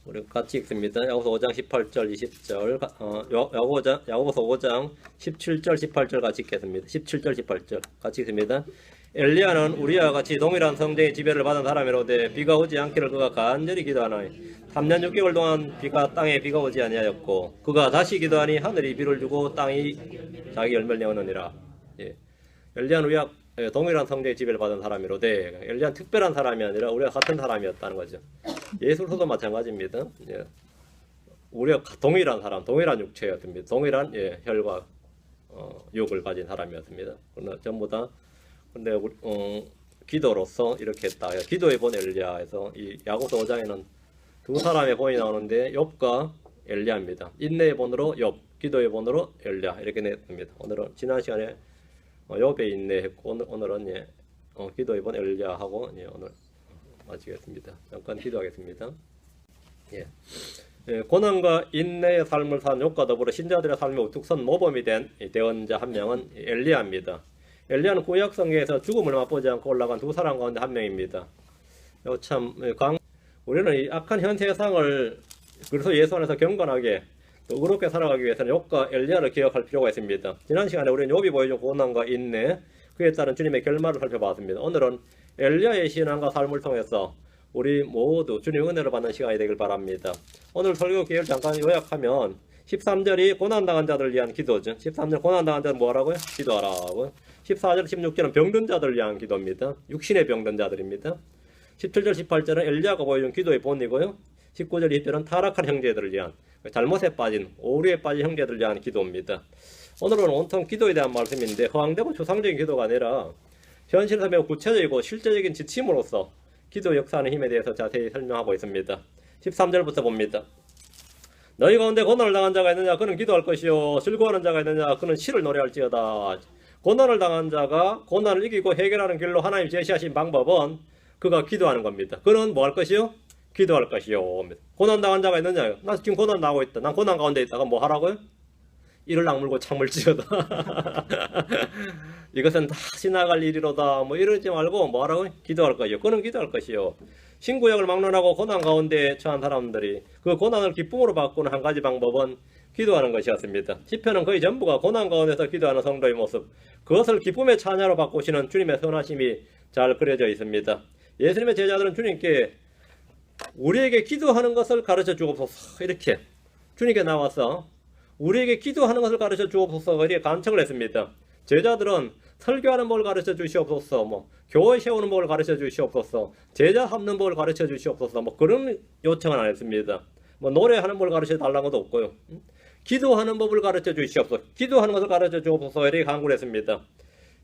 우리 같이 읽습니다. 야고보서 5장 18절 20절 야고보서 5장 17절 18절 같이 읽겠습니다. 17절 18절 같이 읽습니다. 엘리야는 우리와 같이 동일한 성령의 지배를 받은 사람이로되 비가 오지 않기를 그가 간절히 기도하나니 3년 6개월 동안 땅에 비가 오지 아니하였고 그가 다시 기도하니 하늘이 비를 주고 땅이 자기 열매를 내었느니라. 예. 엘리야는 우리와 동일한 성령의 지배를 받은 사람이로되 엘리야는 특별한 사람이 아니라 우리와 같은 사람이었다는 거죠. 예수로도 마찬가지입니다. 예. 우리가 동일한 사람, 동일한 육체였습니다. 동일한 혈과 육을 가진 사람이었습니다. 그러나 전부 다 근데 기도로서 이렇게 했다. 기도의 본 엘리야에서 이 야고보서 5장에는 두 사람의 본이 나오는데 욥과 엘리야입니다. 인내의 본으로 욥, 기도의 본으로 엘리야 이렇게 냈습니다. 오늘은 지난 시간에 욥의 인내했고 오늘은 기도의 본 엘리야하고 오늘 마치겠습니다. 잠깐 기도하겠습니다. 고난과 인내의 삶을 산 욥과 더불어 신자들의 삶에 우뚝 선 모범이 된 대언자 한 명은 엘리야입니다. 엘리야는 구약 성경에서 죽음을 맛보지 않고 올라간 두 사람 가운데 한 명입니다. 우리는 이 악한 현 세상을 그래서 예수 안에서 경건하게 또 의롭게 살아가기 위해서는 욥과 엘리야를 기억할 필요가 있습니다. 지난 시간에 우리는 욥이 보여준 고난과 인내, 그에 따른 주님의 결말을 살펴봤습니다. 오늘은 엘리야의 신앙과 삶을 통해서 우리 모두 주님의 은혜를 받는 시간이 되길 바랍니다. 오늘 설교 기회를 잠깐 요약하면 13절이 고난당한 자들을 위한 기도죠. 13절 고난당한 자는 뭐하라고요? 기도하라고. 14절 16절은 병든 자들을 위한 기도입니다. 육신의 병든 자들입니다. 17절 18절은 엘리야가 보여준 기도의 본이고요. 19절 20절은 타락한 형제들을 위한 잘못에 빠진 오류에 빠진 형제들을 위한 기도입니다. 오늘은 온통 기도에 대한 말씀인데 허황되고 추상적인 기도가 아니라 현실에서 매우 구체적이고 실제적인 지침으로서 기도 역사하는 힘에 대해서 자세히 설명하고 있습니다. 13절부터 봅니다. 너희 가운데 고난을 당한 자가 있느냐 그는 기도할 것이요 즐거워하는 자가 있느냐 그는 시를 노래할지어다. 고난을 당한 자가 고난을 이기고 해결하는 길로 하나님 제시하신 방법은 그가 기도하는 겁니다. 그는 뭐 할 것이요? 기도할 것이요. 고난 당한 자가 있느냐? 나 지금 고난 당하고 있다. 난 고난 가운데 있다가 뭐 하라고요? 이를 악물고 참을 지어다. 이것은 다 지나갈 일이로다. 뭐 이러지 말고 뭐 하라고요? 기도할 것이요. 그는 기도할 것이요. 신구약을 막론하고 고난 가운데 처한 사람들이 그 고난을 기쁨으로 바꾸는 한 가지 방법은 기도하는 것이었습니다. 시편은 거의 전부가 고난 가운데서 기도하는 성도의 모습, 그것을 기쁨의 찬야로 바꾸시는 주님의 선하심이 잘 그려져 있습니다. 예수님의 제자들은 주님께 우리에게 기도하는 것을 가르쳐 주옵소서 이렇게 주님께 나와서 우리에게 기도하는 것을 가르쳐 주옵소서 이렇게 간청을 했습니다. 제자들은 설교하는 법을 가르쳐 주시옵소서, 교회 세우는 법을 가르쳐 주시옵소서, 제자 삼는 법을 가르쳐 주시옵소서, 그런 요청은 안 했습니다. 노래하는 법을 가르쳐 달라는 것도 없고요. 기도하는 법을 가르쳐 주시옵소서, 기도하는 것을 가르쳐 주옵소서 이렇게 간구를 했습니다.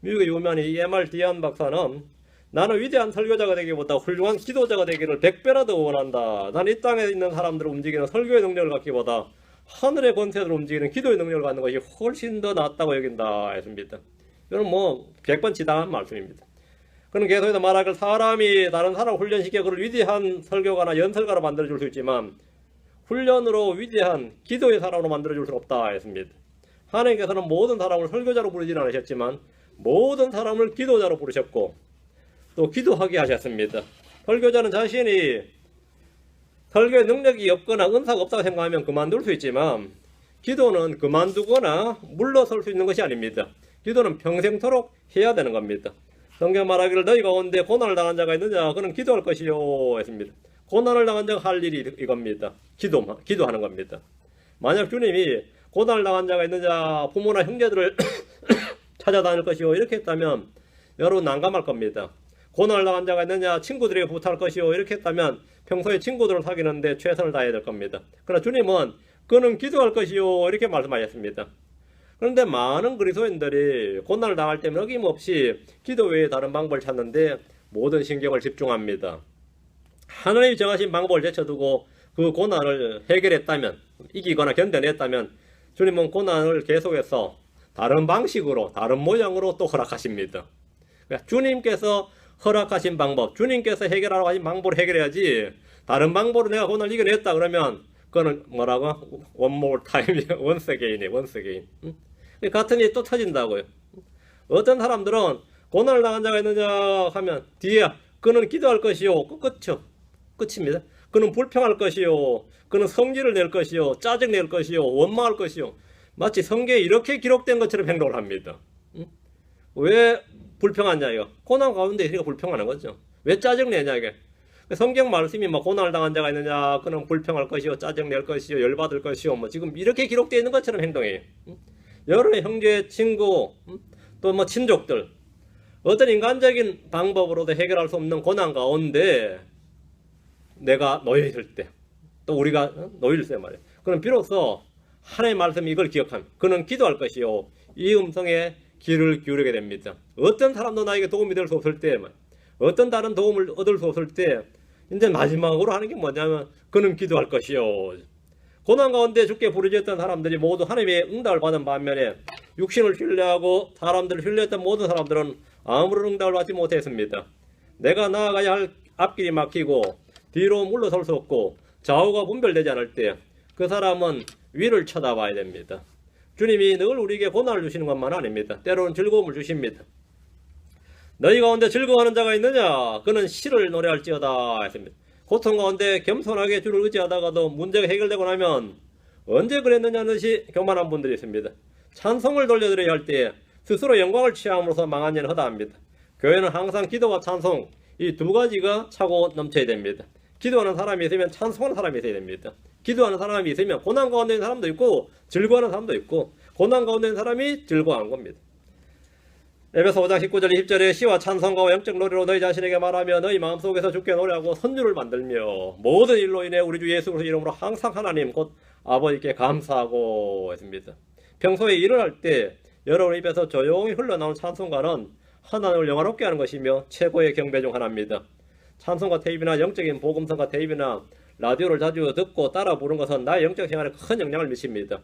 미국의 유명한 E.M.R. 디안 박사는 나는 위대한 설교자가 되기보다 훌륭한 기도자가 되기를 100배라도 원한다. 난 이 땅에 있는 사람들을 움직이는 설교의 능력을 갖기보다 하늘의 권세를 움직이는 기도의 능력을 갖는 것이 훨씬 더 낫다고 여긴다 했습니다. 이건 100번 지당한 말씀입니다. 그는 계속해서 말하길 사람이 다른 사람을 훈련시켜 그를 위대한 설교가나 연설가로 만들어줄 수 있지만 훈련으로 위대한 기도의 사람으로 만들어줄 수는 없다 했습니다. 하나님께서는 모든 사람을 설교자로 부르지는 않으셨지만 모든 사람을 기도자로 부르셨고 또 기도하게 하셨습니다. 설교자는 자신이 설교의 능력이 없거나 은사가 없다고 생각하면 그만둘 수 있지만 기도는 그만두거나 물러설 수 있는 것이 아닙니다. 기도는 평생토록 해야 되는 겁니다. 성경 말하기를 너희 가운데 고난을 당한 자가 있느냐 그는 기도할 것이요 했습니다. 고난을 당한 자가 할 일이 이겁니다. 기도하는 겁니다. 만약 주님이 고난을 당한 자가 있느냐 부모나 형제들을 찾아다닐 것이요 이렇게 했다면 여러분 난감할 겁니다. 고난을 당한 자가 있느냐 친구들에게 부탁할 것이요 이렇게 했다면 평소에 친구들을 사귀는데 최선을 다해야 될 겁니다. 그러나 주님은 그는 기도할 것이요 이렇게 말씀하셨습니다. 그런데 많은 그리스도인들이 고난을 당할 때면 어김없이 기도 외에 다른 방법을 찾는데 모든 신경을 집중합니다. 하나님이 정하신 방법을 제쳐두고 그 고난을 해결했다면 이기거나 견뎌냈다면 주님은 고난을 계속해서 다른 방식으로 다른 모양으로 또 허락하십니다. 그러니까 주님께서 허락하신 방법, 주님께서 해결하라고 하신 방법으로 해결해야지 다른 방법으로 내가 고난을 이겨냈다 그러면 그거는 뭐라고? one more time, once again이에요. once again. 같은 일이 또 터진다고요. 어떤 사람들은 고난을 당한 자가 있느냐 하면 뒤에 그는 기도할 것이요. 끝이요. 끝입니다. 그는 불평할 것이요, 그는 성질을 낼 것이요, 짜증 낼 것이요, 원망할 것이요. 마치 성경에 이렇게 기록된 것처럼 행동을 합니다. 왜 불평하냐 이거. 고난 가운데 우리가 불평하는 거죠. 왜 짜증 내냐 이게. 성경 말씀이 뭐 고난을 당한 자가 있느냐, 그는 불평할 것이요, 짜증 낼 것이요, 열받을 것이요, 뭐 지금 이렇게 기록되어 있는 것처럼 행동해요. 여러분의 형제, 친구, 또 뭐 친족들, 어떤 인간적인 방법으로도 해결할 수 없는 고난 가운데 내가 놓여 있을 때, 또 우리가 놓여 있을 때 말이에요. 그럼 비로소 하나님의 말씀이 이걸 기억하면 그는 기도할 것이요, 이 음성에 귀를 기울이게 됩니다. 어떤 사람도 나에게 도움이 될 수 없을 때, 어떤 다른 도움을 얻을 수 없을 때, 이제 마지막으로 하는 게 뭐냐면 그는 기도할 것이요. 고난 가운데 주께 부르짖었던 사람들이 모두 하나님의 응답을 받은 반면에 육신을 신뢰하고 사람들을 신뢰했던 모든 사람들은 아무런 응답을 받지 못했습니다. 내가 나아가야 할 앞길이 막히고 뒤로 물러설 수 없고 좌우가 분별되지 않을 때 그 사람은 위를 쳐다봐야 됩니다. 주님이 늘 우리에게 고난을 주시는 것만 아닙니다. 때로는 즐거움을 주십니다. 너희 가운데 즐거워하는 자가 있느냐? 그는 시를 노래할지어다 했습니다. 고통 가운데 겸손하게 주를 의지하다가도 문제가 해결되고 나면 언제 그랬느냐는 듯이 교만한 분들이 있습니다. 찬송을 돌려드려야 할 때 스스로 영광을 취함으로써 망한 일은 허다합니다. 교회는 항상 기도와 찬송, 이 두 가지가 차고 넘쳐야 됩니다. 기도하는 사람이 있으면 찬송하는 사람이 있어야 됩니다. 기도하는 사람이 있으면 고난 가운데 있는 사람도 있고 즐거워하는 사람도 있고, 고난 가운데 있는 사람이 즐거워하는 겁니다. 에베소 5장 19절 20절에 시와 찬송가와 영적 노래로 너희 자신에게 말하며 너희 마음속에서 주께 노래하고 선율을 만들며 모든 일로 인해 우리 주 예수 그리스도 이름으로 항상 하나님 곧 아버지께 감사하고 했습니다. 평소에 일을 할 때 여러분 입에서 조용히 흘러나오는 찬송가는 하나님을 영화롭게 하는 것이며 최고의 경배 중 하나입니다. 찬송가 테이프나 영적인 복음성가 테이프나 라디오를 자주 듣고 따라 부르는 것은 나의 영적 생활에 큰 영향을 미칩니다.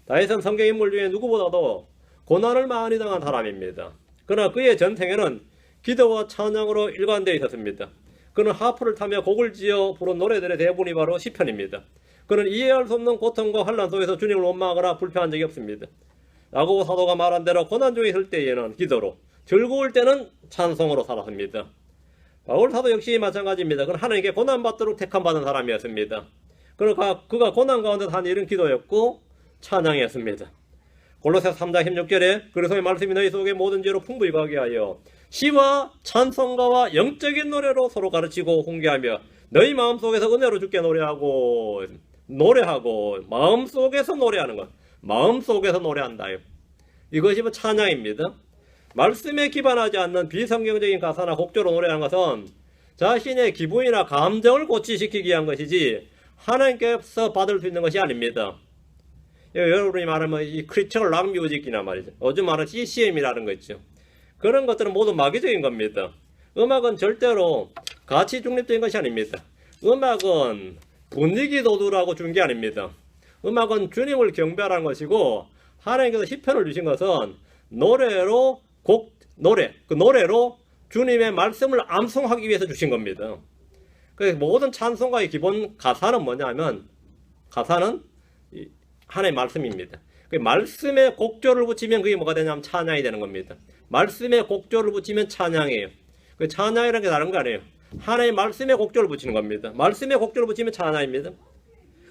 다윗은 성경 인물 중에 누구보다도 고난을 많이 당한 사람입니다. 그러나 그의 전생에는 기도와 찬양으로 일관되어 있었습니다. 그는 하프를 타며 곡을 지어 부른 노래들의 대부분이 바로 시편입니다. 그는 이해할 수 없는 고통과 환난 속에서 주님을 원망하거나 불평한 적이 없습니다. 야고보 사도가 말한 대로 고난 중에 있을 때에는 기도로, 즐거울 때는 찬송으로 살았습니다. 바울 사도 역시 마찬가지입니다. 그는 하나님께 고난받도록 택함받은 사람이었습니다. 그가 고난 가운데 한 일은 기도였고 찬양이었습니다. 골로새서 3장 16절에 그리스도의 말씀이 너희 속에 모든 죄로 풍부히 가게 하여 시와 찬송가와 영적인 노래로 서로 가르치고 훈계하며 너희 마음속에서 은혜로 주께 노래하고 마음속에서 노래하는 것, 마음속에서 노래한다. 이것이 찬양입니다. 말씀에 기반하지 않는 비성경적인 가사나 곡조로 노래하는 것은 자신의 기분이나 감정을 고취시키기 위한 것이지 하나님께서 받을 수 있는 것이 아닙니다. 여러분이 말하면 이 크리스천 락 뮤직이나 말이죠. 요즘 말하는 CCM이라는 거 있죠. 그런 것들은 모두 마귀적인 겁니다. 음악은 절대로 가치 중립적인 것이 아닙니다. 음악은 분위기 도두라고 준 게 아닙니다. 음악은 주님을 경배하라는 것이고, 하나님께서 시편을 주신 것은 노래로 그 노래로 주님의 말씀을 암송하기 위해서 주신 겁니다. 그래서 모든 찬송가의 기본 가사는 뭐냐면, 가사는 하나님의 말씀입니다. 그 말씀에 곡조를 붙이면 그게 뭐가 되냐면 찬양이 되는 겁니다. 말씀에 곡조를 붙이면 찬양이에요. 그 찬양이라는 게 다른 거 아니에요. 하나님의 말씀에 곡조를 붙이는 겁니다. 말씀에 곡조를 붙이면 찬양입니다.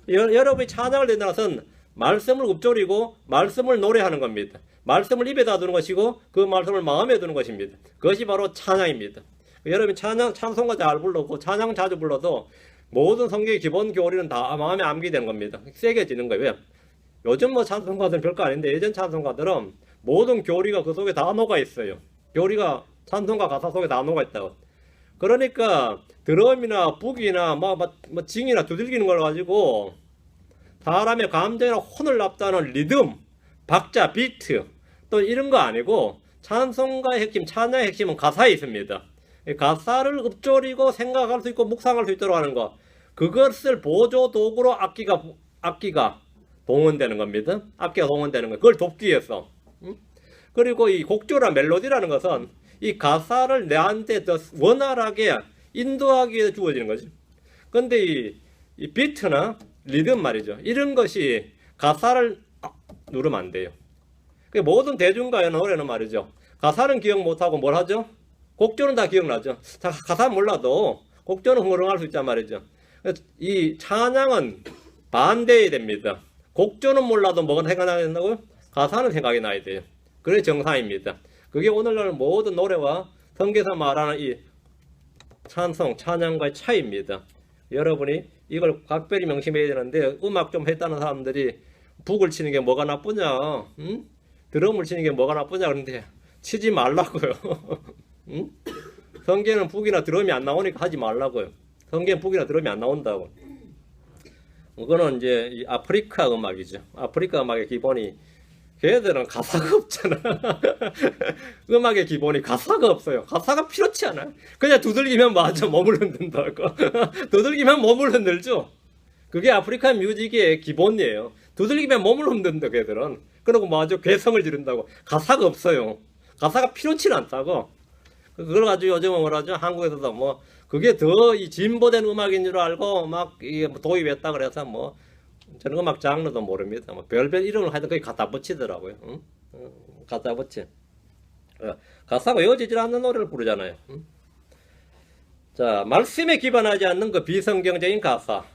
여러분이 찬양을 듣는 것은 말씀을 읊조리고 말씀을 노래하는 겁니다. 말씀을 입에다 두는 것이고 그 말씀을 마음에 두는 것입니다. 그것이 바로 찬양입니다. 여러분이 찬송가 잘 불러도 찬양 자주 불러도 모든 성경의 기본 교리는 다 마음에 암기 되는 겁니다. 새겨지는 거예요. 왜? 요즘 뭐 찬송가들은 별거 아닌데 예전 찬송가들은 모든 교리가 그 속에 다 녹아 있어요. 교리가 찬송가 가사 속에 다 녹아 있다고. 그러니까 드럼이나 북이나 뭐 징이나 두들기는 걸 가지고 사람의 감정이나 혼을 납다는 리듬, 박자, 비트 또 이런 거 아니고 찬송가의 핵심, 찬양의 핵심은 가사에 있습니다. 가사를 읊조리고 생각할 수 있고 묵상할 수 있도록 하는 거, 그것을 보조 도구로 악기가 동원되는 겁니다. 악기가 동원되는 거, 그걸 돕기 위해서. 그리고 이 곡조나 멜로디라는 것은 이 가사를 내한테 더 원활하게 인도하기 위해서 주어지는 거죠. 근데 이 비트나 리듬 말이죠. 이런 것이 가사를 누르면 안 돼요. 모든 대중가요 노래는 말이죠. 가사는 기억 못하고 뭘 하죠? 곡조는 다 기억나죠. 가사는 몰라도 곡조는 흥얼흥할 수 있단 말이죠. 이 찬양은 반대해야 됩니다. 곡조는 몰라도 뭐가 생각나야 된다고요? 가사는 생각이 나야 돼요. 그게 정상입니다. 그게 오늘날 모든 노래와 성경에서 말하는 이 찬송, 찬양과의 차이입니다. 여러분이 이걸 각별히 명심해야 되는데, 음악 좀 했다는 사람들이 북을 치는 게 뭐가 나쁘냐, 응? 드럼을 치는 게 뭐가 나쁘냐 그런데 치지 말라고요. 응? 성경에는 북이나 드럼이 안 나오니까 하지 말라고요. 성경에 북이나 드럼이 안 나온다고. 그거는 이제 이 아프리카 음악이죠. 아프리카 음악의 기본이, 걔들은 가사가 없잖아. 음악의 기본이 가사가 없어요. 가사가 필요치 않아요. 그냥 두들기면 맞아, 몸을 흔든다고. 두들기면 몸을 흔들죠. 그게 아프리카 뮤직의 기본이에요. 두들기면 몸을 흔든다, 걔들은. 그러고 맞아, 괴성을 지른다고. 가사가 없어요. 가사가 필요치 않다고. 그걸 가지고 요즘은 뭐라죠? 한국에서도 뭐 그게 더 이 진보된 음악인 줄 알고 막 이게 도입했다 그래서 뭐 저는 음악 장르도 모릅니다. 뭐 별별 이름을 하여튼 거기 갖다 붙이더라고요. 응? 갖다 붙여. 가사가 외워지질 않는 노래를 부르잖아요. 응? 자, 말씀에 기반하지 않는 그 비성경적인 가사,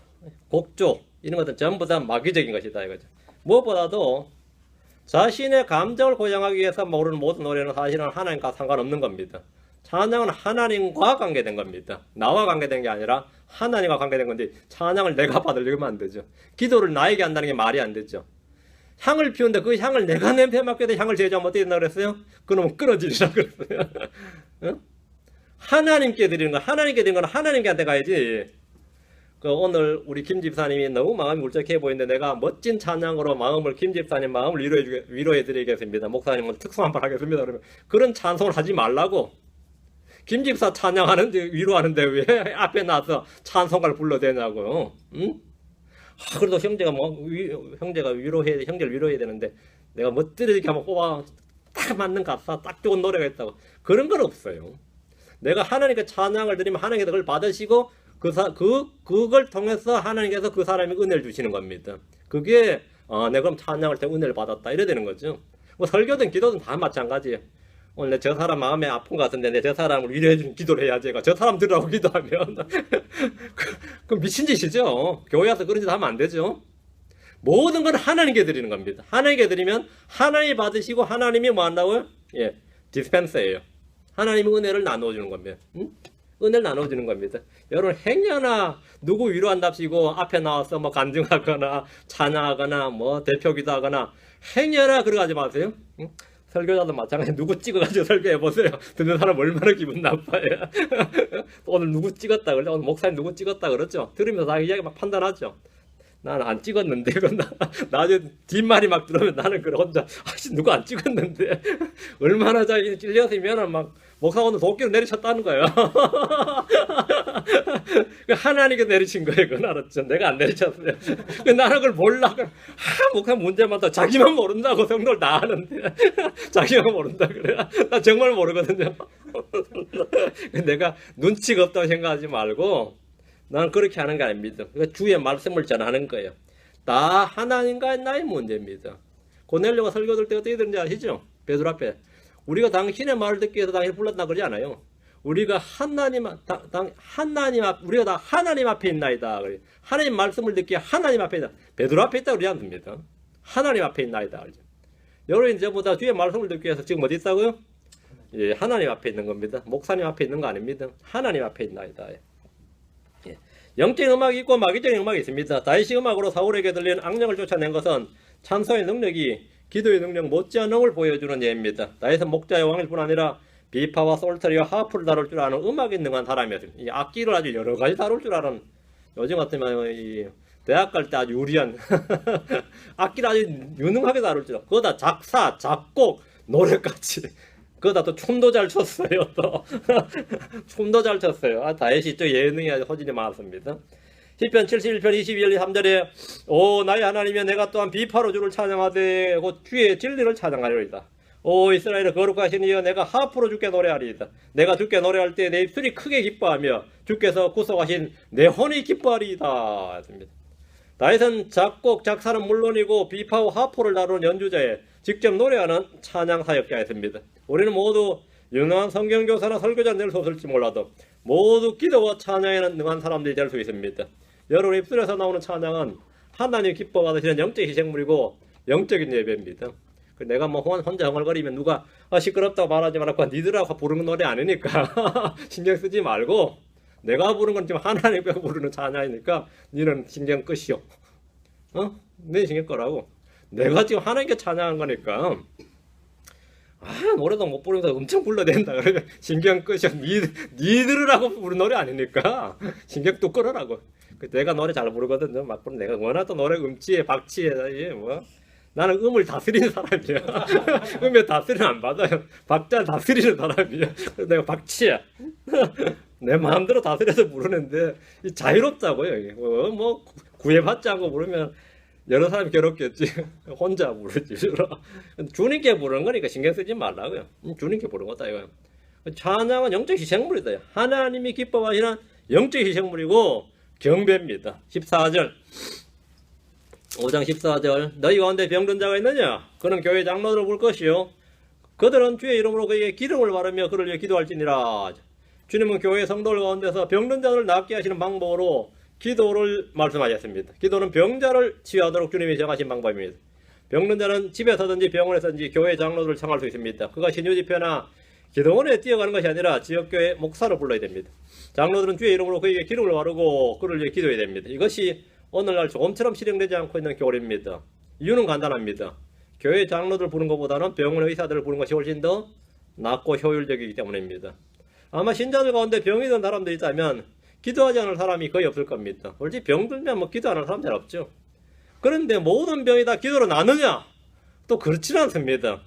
곡조 이런 것들은 전부 다 마귀적인 것이다 이거죠. 무엇보다도 자신의 감정을 고양하기 위해서 모르는 모든 노래는 사실은 하나님과 상관없는 겁니다. 찬양은 하나님과 관계된 겁니다. 나와 관계된 게 아니라 하나님과 관계된 건데, 찬양을 내가 받으려면 안 되죠. 기도를 나에게 한다는 게 말이 안 되죠. 향을 피우는데 그 향을 내가 냄새 맡게 돼 향을 제조하면 어떻게 된다 그랬어요? 그놈은 끊어지리라 그랬어요. 어? 하나님께 드리는 거, 하나님께 드리는 건 하나님께 가야지. 그 오늘 우리 김 집사님이 너무 마음이 울적해 보이는데, 내가 멋진 찬양으로 마음을, 김 집사님 마음을 위로해 드리겠습니다. 목사님은 특수 한 번 하겠습니다. 그러면 그런 찬송을 하지 말라고. 김 집사 찬양하는데, 위로하는데 왜 앞에 나서 찬송가를 불러대냐고요. 응? 그래도 형제가 형제가 형제를 위로해야 되는데, 내가 멋들이게 한번 뽑아 딱 맞는 가사, 딱 좋은 노래가 있다고. 그런 건 없어요. 내가 하나님께 찬양을 드리면 하나님께서 그걸 받으시고 그걸 통해서 하나님께서 그 사람에게 은혜를 주시는 겁니다. 그게 내가 그럼 찬양할 때 은혜를 받았다 이래 되는 거죠. 뭐 설교든 기도든 다 마찬가지예요. 오늘 저 사람 마음에 아픈 것 같은데 내 저 사람을 위로해주는 기도를 해야지. 저 사람 들으라고 기도하면 그 미친 짓이죠. 교회 와서 그런 짓 하면 안 되죠. 모든 건 하나님께 드리는 겁니다. 하나님께 드리면 하나님이 받으시고, 하나님이 뭐 한다고요? 예, 디스펜서예요. 하나님이 은혜를 나눠주는 겁니다. 응? 은혜를 나눠주는 겁니다. 여러분 행여나 누구 위로한답시고 앞에 나와서 뭐 간증하거나 찬양하거나 뭐 대표기도 하거나 행여나 그러지 마세요. 응? 설교자도 마찬가지. 누구 찍어가지고 설교해보세요. 듣는 사람 얼마나 기분 나빠요. 오늘 누구 찍었다 그러죠. 오늘 목사님 누구 찍었다 그러죠. 들으면서 다 이야기 막 판단하죠. 나는 안 찍었는데, 나중에 뒷말이 막 들으면 나는 그래 혼자, 누가 안 찍었는데. 얼마나 자기 찔렸으면 막, 목사 오늘 도끼로 내리쳤다는 거예요. 하나님께 내리친 거예요. 그건 알았죠. 내가 안 내리쳤어요. 나는 그걸 몰라. 목사 문제만 더 자기만 모른다고 성도를 다 아는데. 자기만 모른다 그래. 나 정말 모르거든요. 내가 눈치가 없다고 생각하지 말고, 나는 그렇게 하는 게 아닙니다. 그러니까 주의 말씀을 전하는 거예요. 다 하나님과 나의 문제입니다. 고넬료가 설교 들 때 어떻게 되는지 아시죠? 베드로 앞에. 우리가 당신의 말을 듣기 위해서 당신을 불렀다 그러지 않아요. 우리가 우리가 다 하나님 앞에 있나이다. 하나님 말씀을 듣기 위해 하나님 앞에 있다. 베드로 앞에 있다 그러지 않습니다. 하나님 앞에 있나이다. 여러분 전부 다 주의 말씀을 듣기 위해서 지금 어디 있다고요? 예, 하나님 앞에 있는 겁니다. 목사님 앞에 있는 거 아닙니다. 하나님 앞에 있나이다. 예. 영적인 음악이 있고 마귀적인 음악이 있습니다. 다윗이 음악으로 사울에게 들린 악령을 쫓아낸 것은 찬송의 능력이 기도의 능력 못지않은 걸 보여주는 예입니다. 다윗은 목자의 왕일 뿐 아니라 비파와 솔터리와 하프를 다룰 줄 아는 음악이 능한 사람이었습니다. 이 악기를 아주 여러 가지 다룰 줄 아는, 요즘 같으면 이 대학 갈 때 아주 유리한 악기를 아주 유능하게 다룰 줄 알아. 그거다 작사, 작곡, 노래까지. 그거다 또 춤도 잘 췄어요. 또 춤도 잘 췄어요. 다윗이 또 예능이 아주 소질이 많았습니다. 시편 71편 22절 3절에 오 나의 하나님이여 내가 또한 비파로 주를 찬양하되 곧 주의 진리를 찬양하리이다. 오 이스라엘의 거룩하신 이여 내가 하프로 주께 노래하리이다. 내가 주께 노래할 때 내 입술이 크게 기뻐하며 주께서 구속하신 내 혼이 기뻐하리이다. 다윗은 작곡 작사는 물론이고 비파와 하프를 다루는 연주자에 직접 노래하는 찬양 사역자였습니다. 우리는 모두 유능한 성경교사나 설교자 될 수 없을지 몰라도 모두 기도와 찬양에는 능한 사람들이 될 수 있습니다. 여러분 입술에서 나오는 찬양은 하나님 기뻐받으시는 영적 희생물이고 영적인 예배입니다. 내가 뭐 혼자 흥얼거리면 누가 시끄럽다고 말하지 말고 니들하고 부르는 노래 아니니까 신경 쓰지 말고 내가 부르는 건 지금 하나님께 부르는 찬양이니까 니는 신경 끄시오. 내 신경 끄라고. 내가 지금 하나님께 찬양한 거니까 노래도 못 부르면서 엄청 불러야 된다. 그러면 신경 끄셔. 니들으라고 부르는 노래 아니니까 신경 또 끌어라고. 내가 노래 잘 부르거든요. 막 부르는 내가 워낙 또 노래 음치에 박치에 뭐 나는 음을 다스리는 사람이야. 음에 다스리는 안 받아요. 박자 다스리는 사람이야. 내가 박치야. 내 마음대로 다스려서 부르는데 자유롭다고요. 뭐 구애받지 않고 부르면 여러 사람이 괴롭겠지. 혼자 부르지. 주님께 부르는 거니까 신경 쓰지 말라고요. 주님께 부르는 거다 이거요. 찬양은 영적 희생물이다. 하나님이 기뻐하시는 영적 희생물이고 경배입니다. 14절 5장 14절 너희 가운데 병든 자가 있느냐? 그는 교회 장로들을 부를 것이요 그들은 주의 이름으로 그에게 기름을 바르며 그를 위해 기도할지니라. 주님은 교회 성도들 가운데서 병든 자를 낫게 하시는 방법으로 기도를 말씀하셨습니다. 기도는 병자를 치유하도록 주님이 정하신 방법입니다. 병든 자는 집에서든지 병원에서든지 교회 장로들을 청할 수 있습니다. 그가 신유집회나 기도원에 뛰어가는 것이 아니라 지역교회 목사를 불러야 됩니다. 장로들은 주의 이름으로 그에게 기름을 바르고 그를 위해 기도해야 됩니다. 이것이 오늘날 조금처럼 실행되지 않고 있는 교리입니다. 이유는 간단합니다. 교회 장로들 부르는 것보다는 병원 의사들을 부르는 것이 훨씬 더 낫고 효율적이기 때문입니다. 아마 신자들 가운데 병이 든 사람들이 있다면 기도하지 않을 사람이 거의 없을 겁니다. 솔직히 병 들면 뭐 기도하는 사람 잘 없죠. 그런데 모든 병이 다 기도로 나느냐? 또 그렇지는 않습니다.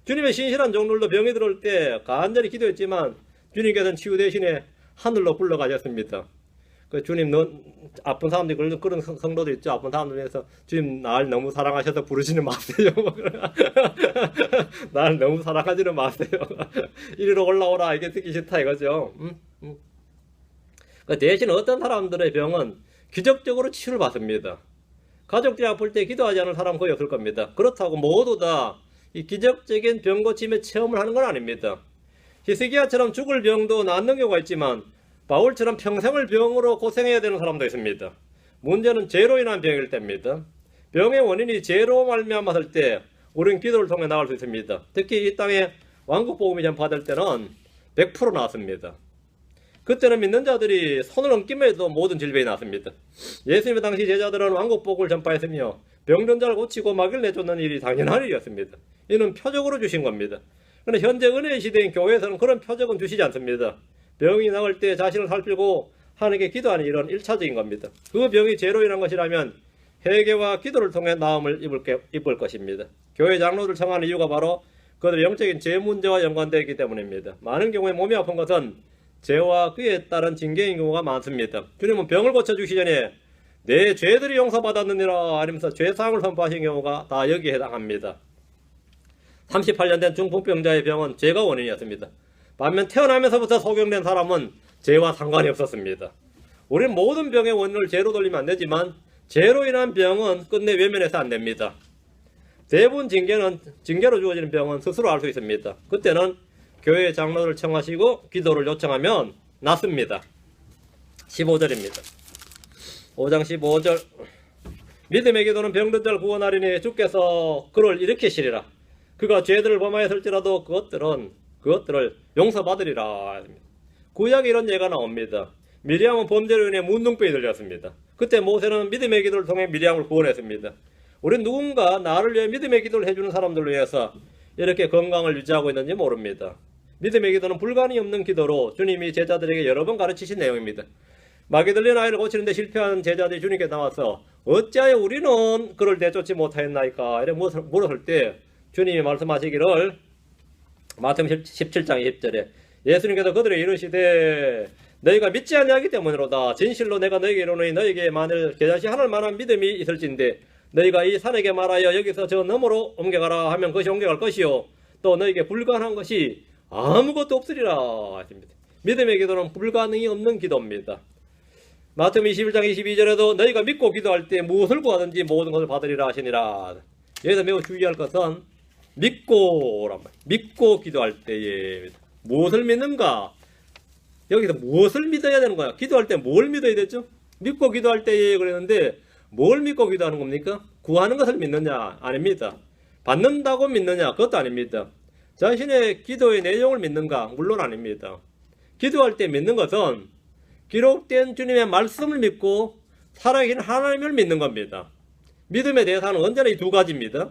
주님의 신실한 종들도 병이 들어올 때 간절히 기도했지만 주님께서는 치유 대신에 하늘로 불러가셨습니다. 주님, 아픈 사람들이 그런 성도도 있죠. 아픈 사람들 위해서 주님 날 너무 사랑하셔서 부르지는 마세요. 날 너무 사랑하지는 마세요. 이리로 올라오라. 이게 듣기 싫다 이거죠. 대신 어떤 사람들의 병은 기적적으로 치유를 받습니다. 가족들이 아플 때 기도하지 않을 사람은 거의 없을 겁니다. 그렇다고 모두 다 이 기적적인 병 고침의 체험을 하는 건 아닙니다. 히스기야처럼 죽을 병도 낫는 경우가 있지만 바울처럼 평생을 병으로 고생해야 되는 사람도 있습니다. 문제는 죄로 인한 병일 때입니다. 병의 원인이 죄로 말미암았을 때 우리는 기도를 통해 나갈 수 있습니다. 특히 이 땅에 왕국복음이 전파될 때는 100% 나왔습니다. 그때는 믿는 자들이 손을 얹기만 해도 모든 질병이 나왔습니다. 예수님의 당시 제자들은 왕국복음을 전파했으며 병든 자를 고치고 마귀를 내쫓는 일이 당연한 일이었습니다. 이는 표적으로 주신 겁니다. 그런데 현재 은혜의 시대인 교회에서는 그런 표적은 주시지 않습니다. 병이 나을 때 자신을 살피고 하나님께 기도하는 일은 1차적인 겁니다. 그 병이 죄로 인한 것이라면 회개와 기도를 통해 나음을 입을 것입니다. 교회 장로들 청하는 이유가 바로 그들의 영적인 죄 문제와 연관되어 있기 때문입니다. 많은 경우에 몸이 아픈 것은 죄와 그에 따른 징계인 경우가 많습니다. 주님은 병을 고쳐주시기 전에 내 죄들이 용서받았느니라 하면서 죄사항을 선포하신 경우가 다 여기에 해당합니다. 38년 된 중풍병자의 병은 죄가 원인이었습니다. 반면 태어나면서부터 소경된 사람은 죄와 상관이 없었습니다. 우리는 모든 병의 원인을 죄로 돌리면 안 되지만 죄로 인한 병은 끝내 외면해서 안 됩니다. 대부분 징계로 주어지는 병은 스스로 알 수 있습니다. 그때는 교회 장로를 청하시고 기도를 요청하면 낫습니다. 15절입니다. 5장 15절 믿음의 기도는 병든 자를 구원하리니 주께서 그를 일으키시리라. 그가 죄들을 범하였을지라도 그것들을 용서받으리라. 구약에 이런 예가 나옵니다. 미리암은 범죄로 인해 문둥병이 들렸습니다. 그때 모세는 믿음의 기도를 통해 미리암을 구원했습니다. 우린 누군가 나를 위해 믿음의 기도를 해주는 사람들을 위해서 이렇게 건강을 유지하고 있는지 모릅니다. 믿음의 기도는 불가능이 없는 기도로 주님이 제자들에게 여러 번 가르치신 내용입니다. 마귀 들린 아이를 고치는데 실패한 제자들이 주님께 나와서 어찌하여 우리는 그를 내쫓지 못하였나이까 이렇게 물었을 때 주님이 말씀하시기를 마태복음 17장 20절에 예수님께서 그들에게 이르시되 너희가 믿지 아니하기 때문이로다. 진실로 내가 너희에게 이르노니 너희에게 만일 겨자씨 하늘 만한 믿음이 있을진데 너희가 이 산에게 말하여 여기서 저 너머로 옮겨가라 하면 그것이 옮겨갈 것이요 또 너희에게 불가능한 것이 아무것도 없으리라 하십니다. 믿음의 기도는 불가능이 없는 기도입니다. 마태복음 21장 22절에도 너희가 믿고 기도할 때 무엇을 구하든지 모든 것을 받으리라 하시니라. 여기서 매우 주의할 것은 믿고 기도할 때에 무엇을 믿는가? 여기서 무엇을 믿어야 되는 거야? 기도할 때 뭘 믿어야 되죠? 믿고 기도할 때에 그랬는데 뭘 믿고 기도하는 겁니까? 구하는 것을 믿느냐? 아닙니다. 받는다고 믿느냐? 그것도 아닙니다. 자신의 기도의 내용을 믿는가? 물론 아닙니다. 기도할 때 믿는 것은 기록된 주님의 말씀을 믿고 살아계신 하나님을 믿는 겁니다. 믿음에 대해서는 언제나 이 두 가지입니다.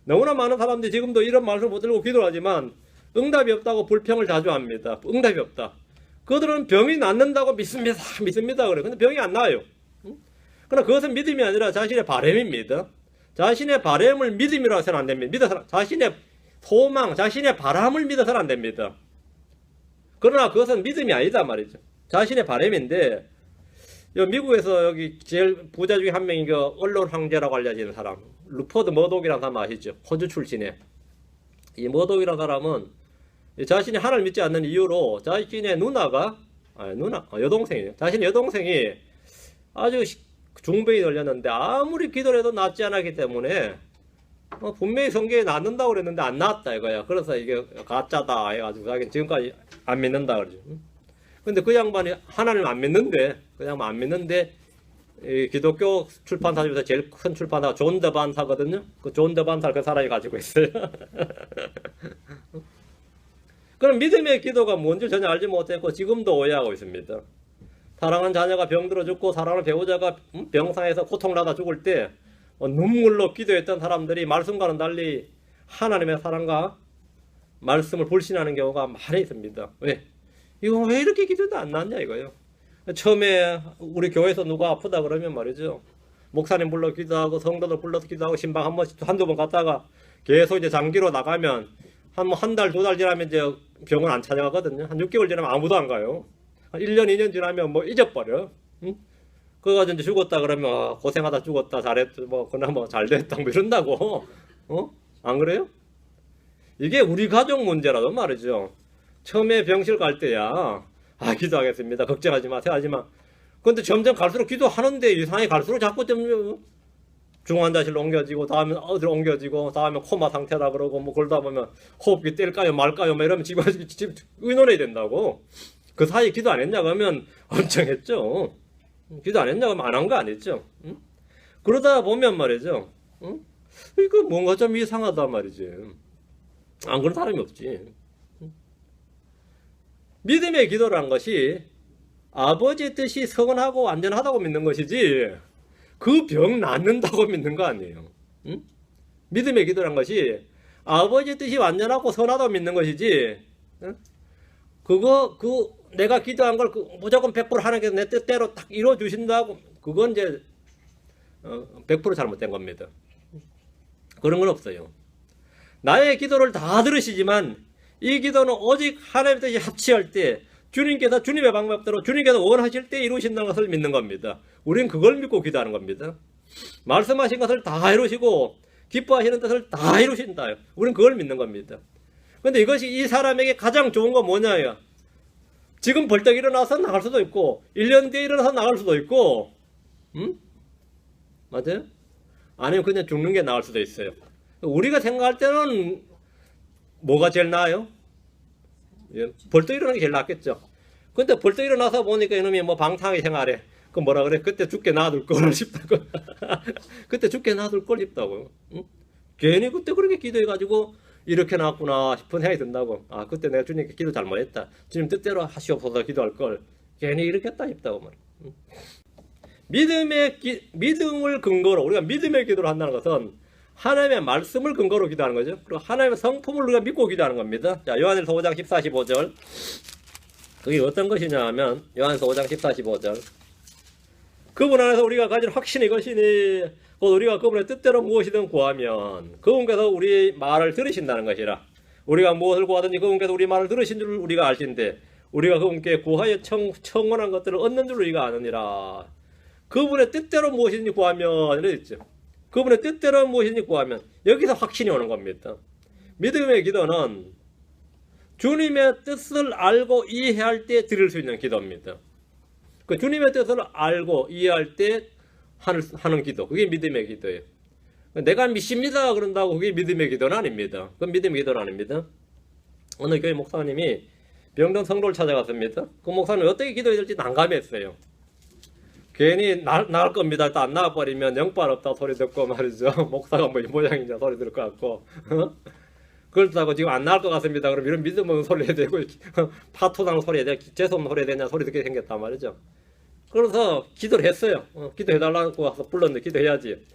너무나 많은 사람들이 지금도 이런 말씀을 붙들고 기도를 하지만 응답이 없다고 불평을 자주 합니다. 응답이 없다. 그들은 병이 낫는다고 믿습니다. 그래. 근데 병이 안 나요. 그러나 그것은 믿음이 아니라 자신의 바램입니다. 자신의 바램을 믿음이라고 해서는 안 됩니다. 자신의 소망, 자신의 바람을 믿어서는 안 됩니다. 그러나 그것은 믿음이 아니다 말이죠. 자신의 바램인데, 미국에서 여기 제일 부자 중에 한 명이 그 언론 황제라고 알려지는 사람, 루퍼드 머독이라는 사람 아시죠? 호주 출신의. 이 머독이라는 사람은 자신이 하나님을 믿지 않는 이유로 자신의 여동생이에요. 자신의 여동생이 아주 중병이 걸렸는데 아무리 기도를 해도 낫지 않았기 때문에 분명히 성경에 낫는다고 그랬는데 안 낫다 이거야. 그래서 이게 가짜다 해가지고 자기는 지금까지 안 믿는다 그러죠. 근데 그 양반이 하나님을 안 믿는데, 이 기독교 출판사 중에서 제일 큰 출판사가 존 더반사거든요. 그 존 더반사를 그 사람이 가지고 있어요. 그럼 믿음의 기도가 뭔지 전혀 알지 못했고 지금도 오해하고 있습니다. 사랑하는 자녀가 병들어 죽고 사랑하는 배우자가 병상에서 고통나다 죽을 때 눈물로 기도했던 사람들이 말씀과는 달리 하나님의 사랑과 말씀을 불신하는 경우가 많이 있습니다. 왜? 이거 왜 이렇게 기도도 안 낫냐 이거예요. 처음에 우리 교회에서 누가 아프다 그러면 말이죠. 목사님 불러 기도하고 성도들 불러서 기도하고 신방 한두 번 갔다가 계속 이제 장기로 나가면 한 달, 두 달 지나면 이제 병원 안 찾아가거든요. 한 6개월 지나면 아무도 안 가요. 한 1년, 2년 지나면 뭐 잊어버려. 응? 그거 가지고 이제 죽었다 그러면 고생하다 죽었다 잘했다 그나마 잘 됐다 뭐 이런다고. 안 그래요? 이게 우리 가족 문제라도 말이죠. 처음에 병실 갈 때야 기도하겠습니다. 걱정하지 마세요. 하지만 근데 점점 갈수록 기도하는데 이상하게 갈수록 자꾸 좀 중환자실로 옮겨지고 다음에 어디로 옮겨지고 다음에 코마 상태라 그러고 뭐 그러다 보면 호흡기 뗄까요 말까요 뭐 이러면 지금 의논해야 된다고. 그 사이 기도 안 했냐 그러면 엄청 했죠. 기도 안 했냐 그러면 안 한 거 아니죠. 응? 그러다 보면 말이죠. 응? 이거 뭔가 좀 이상하다 말이지. 안 그런 사람이 없지. 응? 믿음의 기도라는 것이 아버지의 뜻이 성원하고 완전하다고 믿는 것이지 그 병 낫는다고 믿는 거 아니에요. 응? 믿음의 기도란 것이 아버지의 뜻이 완전하고 선하다고 믿는 것이지, 응? 내가 기도한 걸 무조건 100% 하나님께서 내 뜻대로 딱 이루어 주신다고, 그건 이제 100% 잘못된 겁니다. 그런 건 없어요. 나의 기도를 다 들으시지만 이 기도는 오직 하나님의 뜻이 합치할 때 주님께서 주님의 방법대로 주님께서 원하실 때 이루신다는 것을 믿는 겁니다. 우리는 그걸 믿고 기도하는 겁니다. 말씀하신 것을 다 이루시고 기뻐하시는 뜻을 다 이루신다. 우리는 그걸 믿는 겁니다. 그런데 이것이 이 사람에게 가장 좋은 건 뭐냐요? 지금 벌떡 일어나서 나갈 수도 있고 1년 뒤에 일어나서 나갈 수도 있고, 맞아요? 아니면 그냥 죽는 게 나을 수도 있어요. 우리가 생각할 때는 뭐가 제일 나아요? 벌떡 일어나는 게 제일 낫겠죠. 근데 벌떡 일어나서 보니까 이놈이 뭐 방탕하게 생활해. 그 뭐라 그래? 그때 죽게 놔둘 걸 싶다고. 그때 죽게 놔둘 걸 싶다고. 응? 괜히 그때 그렇게 기도해가지고 이렇게 나왔구나 싶은 생각이 든다고. 그때 내가 주님께 기도 잘못했다. 주님 뜻대로 하시옵소서 기도할 걸 괜히 이렇게 했다 싶다고 말이야. 응? 믿음을 근거로 우리가 믿음의 기도를 한다는 것은 하나님의 말씀을 근거로 기도하는 거죠. 그리고 하나님의 성품을 우리가 믿고 기도하는 겁니다. 자, 요한일서 5장 14, 15절. 그게 어떤 것이냐 하면 요한일서 5장 14, 15절. 그분 안에서 우리가 가진 확신이 이것이니 곧 우리가 그분의 뜻대로 무엇이든 구하면 그분께서 우리 말을 들으신다는 것이라. 우리가 무엇을 구하든지 그분께서 우리 말을 들으신 줄 우리가 알신데 우리가 그분께 구하여 청원한 것들을 얻는 줄 우리가 아느니라. 그분의 뜻대로 무엇이든지 구하면 이렇게 있죠. 그분의 뜻대로 무엇이든지 구하면 여기서 확신이 오는 겁니다. 믿음의 기도는 주님의 뜻을 알고 이해할 때 드릴 수 있는 기도입니다. 그 주님의 뜻을 알고 이해할 때 하는 기도, 그게 믿음의 기도예요. 내가 믿습니다 그런다고 그게 믿음의 기도는 아닙니다. 그건 믿음의 기도는 아닙니다. 어느 교회 목사님이 병든 성도를 찾아갔습니다. 그 목사님이 어떻게 기도해야 될지 난감했어요. 괜히 나갈 겁니다. 또 안 나가버리면 영빨 없다 소리 듣고 말이죠. 목사가 뭐 이 모양이냐 소리 들을 것 같고. 그렇다고 지금 안 나갈 것 같습니다. 그럼 이런 믿음 없는 소리 해야 되고, 파토당 소리 해야 되냐, 재수없는 소리 해야 되냐 소리 듣게 생겼단 말이죠. 그래서 기도를 했어요. 기도해달라고 와서 불렀는데 기도해야지.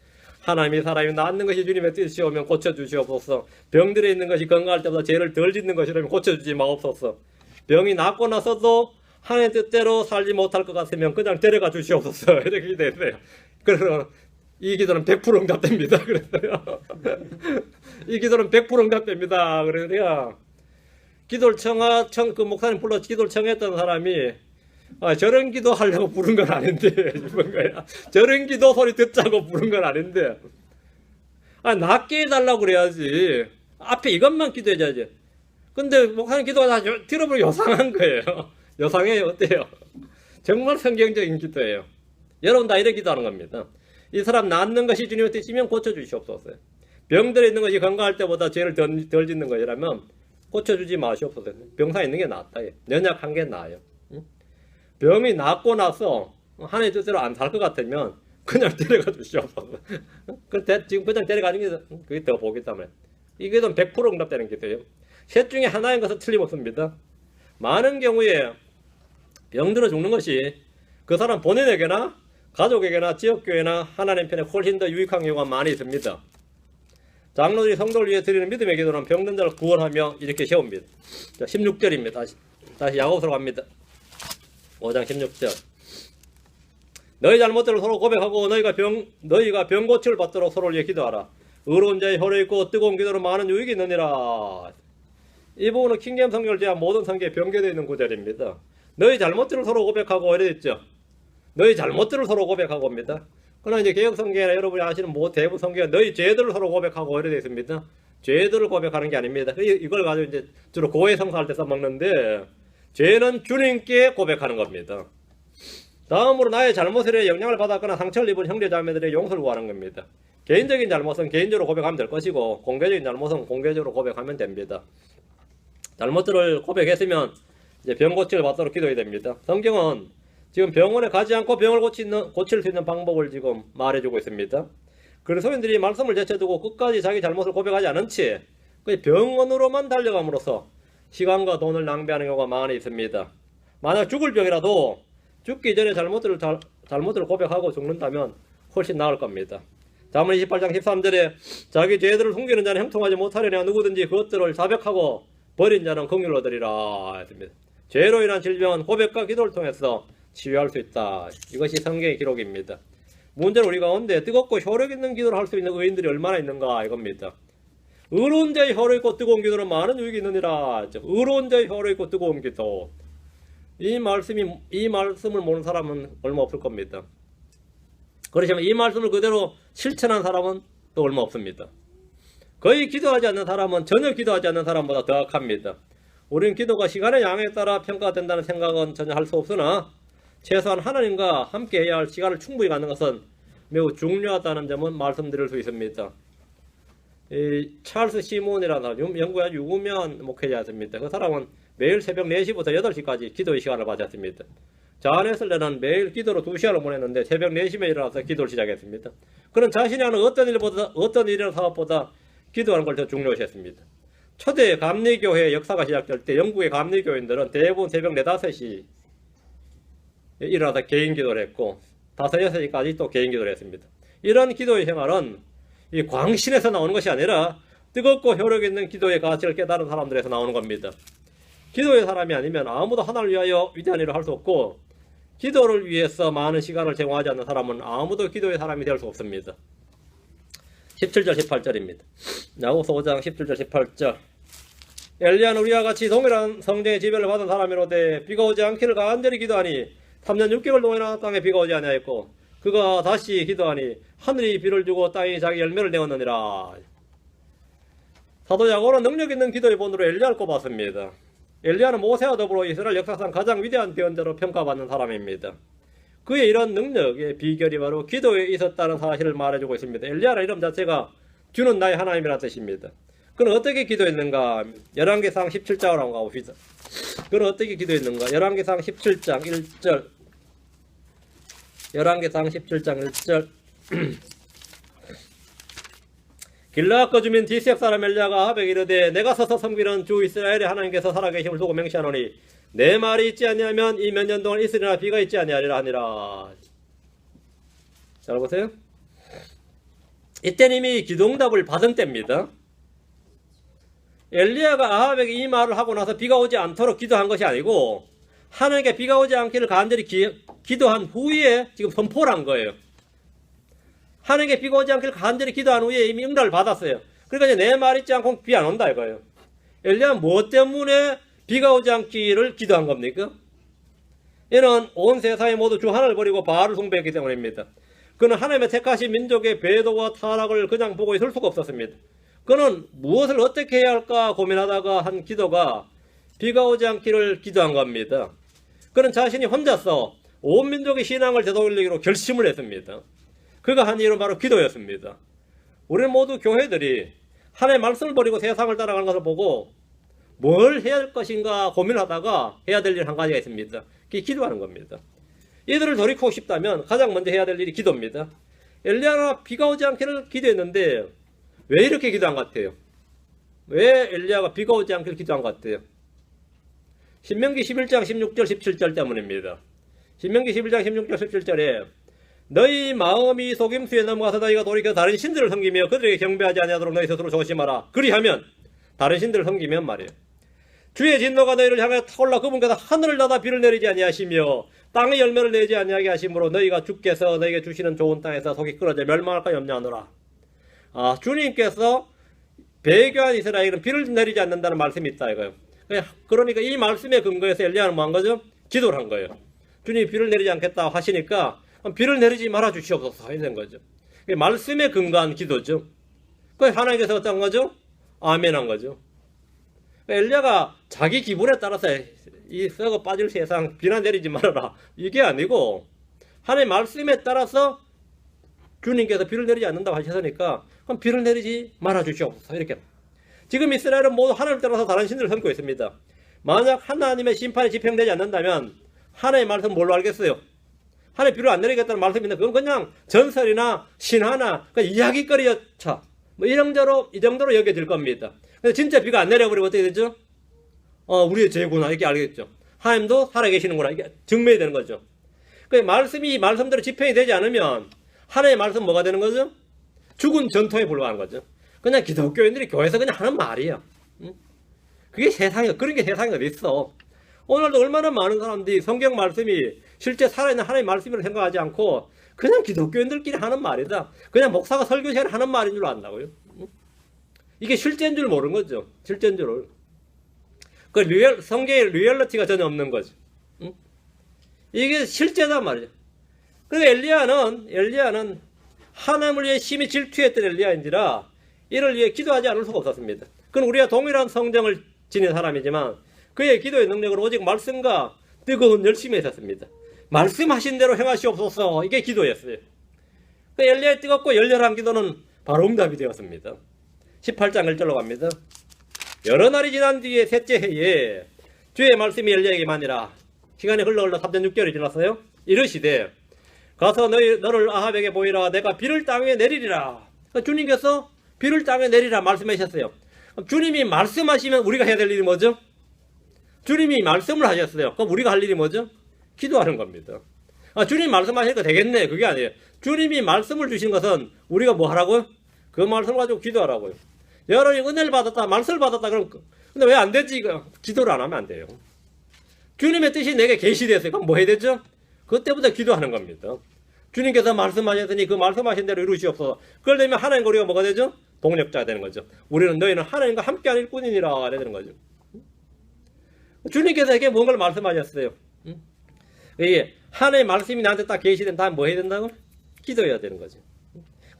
하나님이 사람이 낫는 것이 주님의 뜻이오면 고쳐주시옵소서. 병들에 있는 것이 건강할 때보다 죄를 덜 짓는 것이라면 고쳐주지 마옵소서. 병이 낫고 나서도 하나님의 뜻대로 살지 못할 것 같으면 그냥 데려가 주시옵소서. 이렇게 기도했어요. 그래서 이 기도는 100% 응답됩니다. 그랬어요. 이 기도는 100% 응답됩니다. 그래서 기도를 그 목사님 불러서 기도를 청했던 사람이 저런 기도 하려고 부른 건 아닌데 싶은 거야. 저런 기도 소리 듣자고 부른 건 아닌데 낫게 해달라고 그래야지. 앞에 이것만 기도해야지. 근데 목사님 기도가 다 들어보면 요상한 거예요. 요상해요. 어때요? 정말 성경적인 기도예요. 여러분 다 이렇게 기도하는 겁니다. 이 사람 낫는 것이 주님의 뜻이면 고쳐주시옵소서. 병들어 있는 것이 건강할 때보다 죄를 덜 짓는 것이라면 고쳐주지 마시옵소서. 병사 있는 게 낫다. 연약한 게 나아요. 병이 낫고 나서 하나님의 뜻대로 안 살 것 같으면 그냥 데려가 주시옵소서. 지금 그냥 데려가는 게 그게 더 보기 때문에. 이게 좀 100% 응답되는 기도예요. 셋 중에 하나인 것은 틀림없습니다. 많은 경우에 병들어 죽는 것이 그 사람 본인에게나 가족에게나 지역교회나 하나님 편에 훨씬 더 유익한 경우가 많이 있습니다. 장로들이 성도를 위해 드리는 믿음의 기도는 병든 자를 구원하며 이렇게 세웁니다. 자, 16절입니다. 다시 야고보서로 갑니다. 5장 16절. 너희 잘못들을 서로 고백하고 너희가 병 고침을 받도록 서로를 위해 기도하라. 의로운 자의 혀로 있고 뜨거운 기도로 많은 유익이 있느니라. 이 부분은 킹잼 성경을 제한 모든 성경에 병개되어 있는 구절입니다. 너희 잘못들을 서로 고백하고 이래 있죠. 너희 잘못들을 서로 고백하고입니다. 그러나 이제 개혁 성경이나 여러분이 아시는 대부분 성경은 너희 죄들을 서로 고백하고 이래 되어 있습니다. 죄들을 고백하는 게 아닙니다. 이걸 가지고 이제 주로 고해 성사할 때 써먹는데 죄는 주님께 고백하는 겁니다. 다음으로 나의 잘못에 영향을 받았거나 상처를 입은 형제 자매들의 용서를 구하는 겁니다. 개인적인 잘못은 개인적으로 고백하면 될 것이고 공개적인 잘못은 공개적으로 고백하면 됩니다. 잘못들을 고백했으면 이제 병 고침을 받도록 기도해야 됩니다. 성경은 지금 병원에 가지 않고 병을 고칠 수 있는 방법을 지금 말해주고 있습니다. 그리스도인들이 말씀을 제쳐두고 끝까지 자기 잘못을 고백하지 않은 채 병원으로만 달려감으로써 시간과 돈을 낭비하는 경우가 많이 있습니다. 만약 죽을 병이라도 죽기 전에 잘못들을 고백하고 죽는다면 훨씬 나을 겁니다. 잠언 28장 13절에 자기 죄들을 숨기는 자는 형통하지 못하려냐 누구든지 그것들을 자백하고 버린 자는 긍휼을 얻으리라 했습니다. 죄로 인한 질병은 고백과 기도를 통해서 치유할 수 있다. 이것이 성경의 기록입니다. 문제는 우리 가운데 뜨겁고 효력 있는 기도를 할 수 있는 의인들이 얼마나 있는가 이겁니다. 의로운 자의 혀로 있고 뜨거운 기도는 많은 유익이 있느니라. 의로운 자의 혀로 있고 뜨거운 기도. 이 말씀을 모르는 사람은 얼마 없을 겁니다. 그렇지만 이 말씀을 그대로 실천한 사람은 또 얼마 없습니다. 거의 기도하지 않는 사람은 전혀 기도하지 않는 사람보다 더 악합니다. 우리는 기도가 시간의 양에 따라 평가된다는 생각은 전혀 할 수 없으나 최소한 하나님과 함께 해야 할 시간을 충분히 갖는 것은 매우 중요하다는 점은 말씀드릴 수 있습니다. 이 찰스 시몬이라는 영국의 아주 유명한 목회자였습니다. 그 사람은 매일 새벽 4시부터 8시까지 기도의 시간을 가졌습니다. 잔 웨슬레는 매일 기도로 2시간을 보냈는데 새벽 4시에 일어나서 기도를 시작했습니다. 그는 자신이 하는 어떤 일이나 사업보다 기도하는 걸 더 중요시했습니다. 초대 감리교회 역사가 시작될 때 영국의 감리교인들은 대부분 새벽 4, 5시 일어나서 개인 기도를 했고 5, 6시까지 또 개인 기도를 했습니다. 이런 기도의 생활은 이 광신에서 나오는 것이 아니라 뜨겁고 효력 있는 기도의 가치를 깨달은 사람들에서 나오는 겁니다. 기도의 사람이 아니면 아무도 하나를 위하여 위대한 일을 할 수 없고 기도를 위해서 많은 시간을 제공하지 않는 사람은 아무도 기도의 사람이 될 수 없습니다. 17절 18절입니다. 야고보서 5장 17절 18절. 엘리야는 우리와 같이 동일한 성령의 지배를 받은 사람이로되 비가 오지 않기를 간절히 기도하니 3년 6개월 동안이나 땅에 비가 오지 아니하였고 그가 다시 기도하니 하늘이 비를 주고 땅이 자기 열매를 내었느니라. 사도 야고보는 능력 있는 기도의 본으로 엘리야를 꼽았습니다. 엘리야는 모세와 더불어 이스라엘 역사상 가장 위대한 대언자로 평가받는 사람입니다. 그의 이런 능력의 비결이 바로 기도에 있었다는 사실을 말해주고 있습니다. 엘리야라는 이름 자체가 주는 나의 하나님이라는 뜻입니다. 그는 어떻게 기도했는가? 열왕기상 17장으로 한번 가봅시다. 그는 어떻게 기도했는가? 열왕기상 17장 1절 열왕기상 17장 1절 길르앗 거주민 디셉 사람 엘리야가 아합에게 이르되 내가 서서 섬기는 주 이스라엘의 하나님께서 살아계심을 두고 맹세하노니 내 말이 있지 아니하면 이 몇 년 동안 있으리나 비가 있지 아니하리라 하니라. 잘 보세요. 이때는 이미 기도응답을 받은 때입니다. 엘리야가 아합에게 이 말을 하고 나서 비가 오지 않도록 기도한 것이 아니고 하나님께 비가 오지 않기를 간절히 기도한 후에 지금 선포를 한 거예요. 하나님께 비가 오지 않기를 간절히 기도한 후에 이미 응답을 받았어요. 그러니까 이제 내 말 있지 않고 비 안 온다 이거예요. 엘리야는 무엇 때문에 비가 오지 않기를 기도한 겁니까? 이는 온 세상이 모두 주 하나를 버리고 바알을 숭배했기 때문입니다. 그는 하나님의 택하신 민족의 배도와 타락을 그냥 보고 있을 수가 없었습니다. 그는 무엇을 어떻게 해야 할까 고민하다가 한 기도가 비가 오지 않기를 기도한 겁니다. 그는 자신이 혼자서 온 민족의 신앙을 되돌리기로 결심을 했습니다. 그가 한 일은 바로 기도였습니다. 우리는 모두 교회들이 하나님의 말씀을 버리고 세상을 따라가는 것을 보고 뭘 해야 할 것인가 고민하다가 해야 될 일 한 가지가 있습니다. 그게 기도하는 겁니다. 이들을 돌이키고 싶다면 가장 먼저 해야 될 일이 기도입니다. 엘리야가 비가 오지 않기를 기도했는데 왜 이렇게 기도한 것 같아요? 왜 엘리야가 비가 오지 않기를 기도한 것 같아요? 신명기 11장 16절 17절 때문입니다. 신명기 11장 16절 17절에 너희 마음이 속임수에 넘어가서 너희가 돌이켜 다른 신들을 섬기며 그들에게 경배하지 아니하도록 너희 스스로 조심하라. 그리하면 다른 신들을 섬기면 말이에요. 주의 진노가 너희를 향해 타올라 그분께서 하늘을 닫아 비를 내리지 아니하시며 땅의 열매를 내지 아니하게 하심으로 너희가 주께서 너희에게 주시는 좋은 땅에서 속이 끓어져 멸망할까 염려하노라. 주님께서 배교한 이스라엘은 비를 내리지 않는다는 말씀이 있다 이거예요. 그러니까 이 말씀에 근거해서 엘리야는 뭐 한 거죠? 기도를 한 거예요. 주님이 비를 내리지 않겠다 하시니까 비를 내리지 말아 주시옵소서 이런 거죠. 말씀에 근거한 기도죠. 그 하나님께서 어떤 거죠? 아멘 한 거죠. 엘리야가 자기 기분에 따라서 이 썩어 빠질 세상 비나 내리지 말아라 이게 아니고 하나님의 말씀에 따라서 주님께서 비를 내리지 않는다고 하셨으니까 그럼 비를 내리지 말아 주시옵소서 이렇게. 지금 이스라엘은 모두 하나님을 따라서 다른 신들을 섬기고 있습니다. 만약 하나님의 심판이 집행되지 않는다면 하나님의 말씀 뭘로 알겠어요? 하나님 비를 안 내리겠다는 말씀이 있는데 그건 그냥 전설이나 신화나 이야기거리였자 뭐 이 정도로 여겨질 겁니다. 근데 진짜 비가 안 내려버리면 어떻게 되죠? 우리의 죄구나 이렇게 알겠죠. 하나님도 살아계시는구나 이게 증명이 되는 거죠. 그 말씀대로 집행이 되지 않으면 하나님의 말씀 뭐가 되는 거죠? 죽은 전통에 불과한 거죠. 그냥 기독교인들이 교회에서 그냥 하는 말이야. 그게 세상이야. 그런 게 세상에 어디 있어. 오늘도 얼마나 많은 사람들이 성경 말씀이 실제 살아있는 하나님의 말씀이라고 생각하지 않고 그냥 기독교인들끼리 하는 말이다. 그냥 목사가 설교 시간에 하는 말인 줄 안다고요. 이게 실제인 줄 모르는 거죠. 실제인 줄을. 성경에 리얼리티가 전혀 없는 거죠. 이게 실제단 말이죠. 그래서 엘리야는 하나님을 위해 심히 질투했던 엘리야인지라 이를 위해 기도하지 않을 수가 없었습니다. 그건 우리가 동일한 성정을 지닌 사람이지만 그의 기도의 능력은 오직 말씀과 뜨거운 열심에 있었습니다. 말씀하신 대로 행하시옵소서 이게 기도였어요. 그 엘리야의 뜨겁고 열렬한 기도는 바로 응답이 되었습니다. 18장 1절로 갑니다. 여러 날이 지난 뒤에 셋째 해에 주의 말씀이 엘리야에게만이라. 시간이 흘러 3년 6개월이 지났어요. 이르시되 가서 너를 아합에게 보이라. 내가 비를 땅에 내리리라. 그러니까 주님께서 비를 땅에 내리라 말씀하셨어요. 주님이 말씀하시면 우리가 해야 될 일이 뭐죠? 주님이 말씀을 하셨어요. 그럼 우리가 할 일이 뭐죠? 기도하는 겁니다. 주님이 말씀하시니까 되겠네. 그게 아니에요. 주님이 말씀을 주신 것은 우리가 뭐 하라고요? 그 말씀을 가지고 기도하라고요. 여러분이 은혜를 받았다, 말씀을 받았다, 그럼 근데 왜 안 되지? 기도를 안 하면 안 돼요. 주님의 뜻이 내게 계시됐어요. 그럼 뭐 해야 되죠? 그때부터 기도하는 겁니다. 주님께서 말씀하셨으니 그 말씀하신 대로 이루시옵소서. 그러려면 하나님과 우리가 뭐가 되죠? 동력자가 되는 거죠. 너희는 하나님과 함께하는 일꾼이니라 이래야 되는 거죠. 주님께서 에게 뭔가를 말씀하셨어요. 하나님의 말씀이 나한테 딱 계시된 다음에 뭐 해야 된다고? 기도해야 되는 거죠.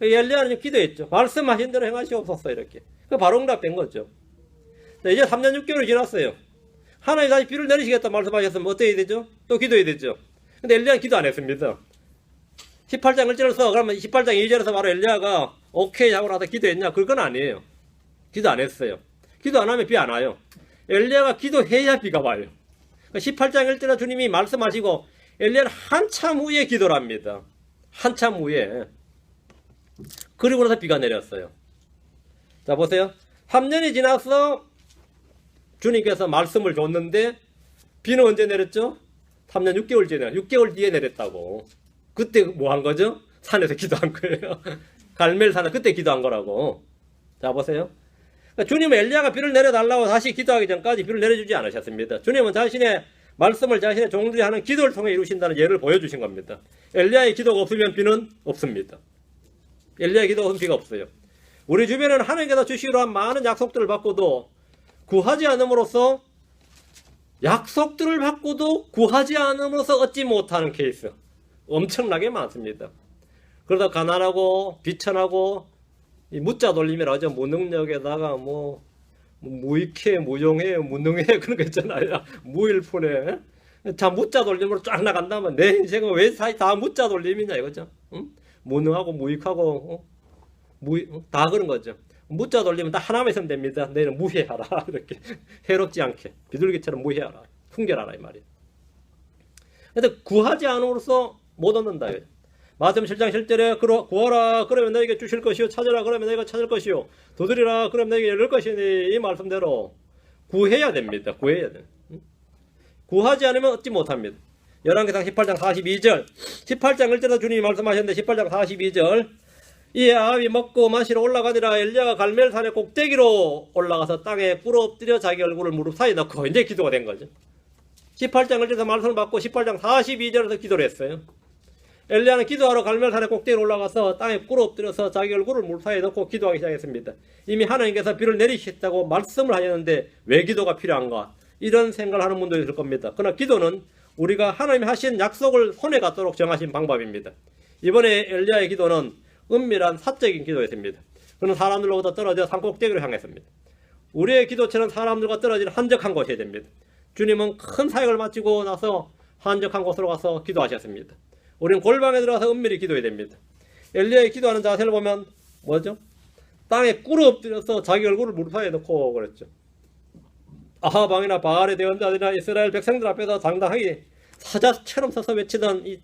엘리야는 기도했죠. 말씀하신 대로 행하시옵소서 이렇게. 그 바로 응답된 거죠. 이제 3년 6개월이 지났어요. 하나님 다시 비를 내리시겠다 말씀하셨으면 어떻게 해야 되죠? 또 기도해야 되죠. 근데 엘리야는 기도 안 했습니다. 18장 1절에서 그러면 18장 2절에서 바로 엘리야가 오케이 하고 나서 기도했냐? 그건 아니에요. 기도 안 했어요. 기도 안 하면 비 안 와요. 엘리야가 기도해야 비가 와요. 18장 1절에 주님이 말씀하시고 엘리야는 한참 후에 기도를 합니다. 한참 후에. 그리고 나서 비가 내렸어요. 자, 보세요. 3년이 지나서 주님께서 말씀을 줬는데 비는 언제 내렸죠? 3년 6개월 뒤에 6개월 뒤에 내렸다고. 그때 뭐 한 거죠? 산에서 기도한 거예요. 갈멜산에 그때 기도한 거라고. 자, 보세요. 그러니까 주님은 엘리야가 비를 내려달라고 다시 기도하기 전까지 비를 내려주지 않으셨습니다. 주님은 자신의 말씀을 자신의 종들이 하는 기도를 통해 이루신다는 예를 보여주신 겁니다. 엘리야의 기도가 없으면 비는 없습니다. 엘리야의 기도가 없으면 비가 없어요. 우리 주변에는 하나님께서 주시기로 한 많은 약속들을 받고도 구하지 않음으로써 약속들을 받고도 구하지 않음으로써 얻지 못하는 케이스 엄청나게 많습니다. 그러다 가난하고 비천하고 이 무자 돌림이라 하죠. 무능력에다가 뭐 무익해, 무용해, 무능해 그런 거 있잖아요. 무일푼해. 자, 무자 돌림으로 쫙 나간다면 내 인생은 왜 다 무자 돌림이냐 이거죠. 응? 무능하고 무익하고 다 그런 거죠. 무자 돌리면 다 하나만 있으면 됩니다. 너희는 무해하라. 이렇게 해롭지 않게 비둘기처럼 무해하라. 훈계하라 이 말이에요. 근데 구하지 않음으로써 못 얻는다. 마태복음 7장 7절에 구하라 그러면 너에게 주실 것이요 찾으라 그러면 너희가 찾을 것이요 두드리라 그러면 너에게 열릴 것이니 이 말씀대로 구해야 됩니다. 구해야 돼. 구하지 않으면 얻지 못합니다. 열왕기상 18장 42절 18장 1절에서 주님이 말씀하셨는데 18장 42절 이에 아합이 먹고 마시러 올라가니라 엘리야가 갈멜산의 꼭대기로 올라가서 땅에 꿇어 엎드려 자기 얼굴을 무릎 사이에 넣고 이제 기도가 된 거죠. 18장 1절에서 말씀을 받고 18장 42절에서 기도를 했어요. 엘리야는 기도하러 갈멜산의 꼭대기로 올라가서 땅에 꿇어 엎드려서 자기 얼굴을 무릎 사이에 넣고 기도하기 시작했습니다. 이미 하나님께서 비를 내리시겠다고 말씀을 하셨는데 왜 기도가 필요한가? 이런 생각을 하는 분도 있을 겁니다. 그러나 기도는 우리가 하나님이 하신 약속을 손에 갖도록 정하신 방법입니다. 이번에 엘리야의 기도는 은밀한 사적인 기도였습니다. 그는 사람들로부터 떨어져 산꼭대기로 향했습니다. 우리의 기도처럼 사람들과 떨어지는 한적한 곳이어야 됩니다. 주님은 큰 사역을 마치고 나서 한적한 곳으로 가서 기도하셨습니다. 우리는 골방에 들어가서 은밀히 기도해야 됩니다. 엘리야의 기도하는 자세를 보면 뭐죠? 땅에 꿇어 엎드려서 자기 얼굴을 무릎 사이에 넣고 그랬죠. 아합 왕이나 바알의 대언자들이나 이스라엘 백성들 앞에서 당당하게 사자처럼 서서 외치던 이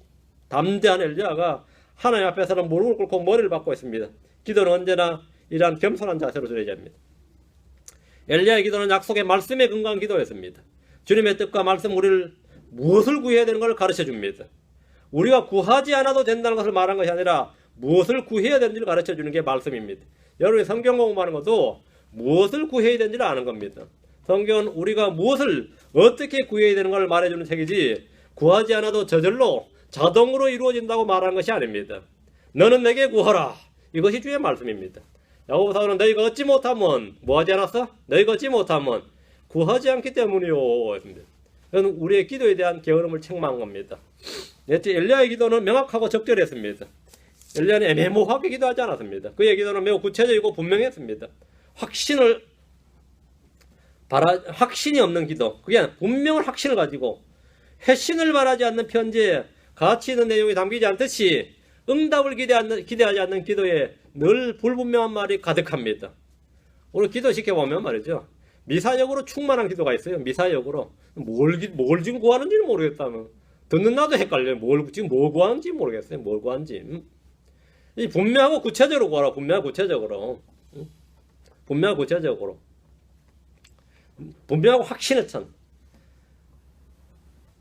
담대한 엘리야가 하나님 앞에서는 무릎을 꿇고 머리를 박고 있습니다. 기도는 언제나 이러한 겸손한 자세로 드려야 합니다. 엘리야의 기도는 약속의 말씀에 근거한 기도였습니다. 주님의 뜻과 말씀 우리를 무엇을 구해야 되는 걸 가르쳐 줍니다. 우리가 구하지 않아도 된다는 것을 말한 것이 아니라 무엇을 구해야 되는지를 가르쳐 주는 게 말씀입니다. 여러분이 성경 공부하는 것도 무엇을 구해야 되는지를 아는 겁니다. 성경은 우리가 무엇을 어떻게 구해야 되는 걸 말해주는 책이지 구하지 않아도 저절로 자동으로 이루어진다고 말하는 것이 아닙니다. 너는 내게 구하라. 이것이 주의 말씀입니다. 야고보 사도는 너희가 얻지 못하면 뭐하지 않았어? 너희가 얻지 못하면 구하지 않기 때문이요. 이건 우리의 기도에 대한 게으름을 책망한 겁니다. 넷째, 엘리야의 기도는 명확하고 적절했습니다. 엘리야는 애매모호하게 기도하지 않았습니다. 그의 기도는 매우 구체적이고 분명했습니다. 확신이 없는 기도, 그게 아니라 분명한 확신을 가지고 회신을 바라지 않는 편지에 가치 있는 내용이 담기지 않듯이 응답을 기대하지 않는 기도에 늘 불분명한 말이 가득합니다. 오늘 기도시켜보면 말이죠. 미사역으로 충만한 기도가 있어요. 미사역으로. 뭘 지금 구하는지는 모르겠다면. 듣는 나도 헷갈려요. 지금 뭘 구하는지 모르겠어요. 뭘 구하는지. 이 분명하고 구체적으로 구하라. 분명하고 구체적으로. 분명하고 구체적으로. 분명하고 확신에 찬.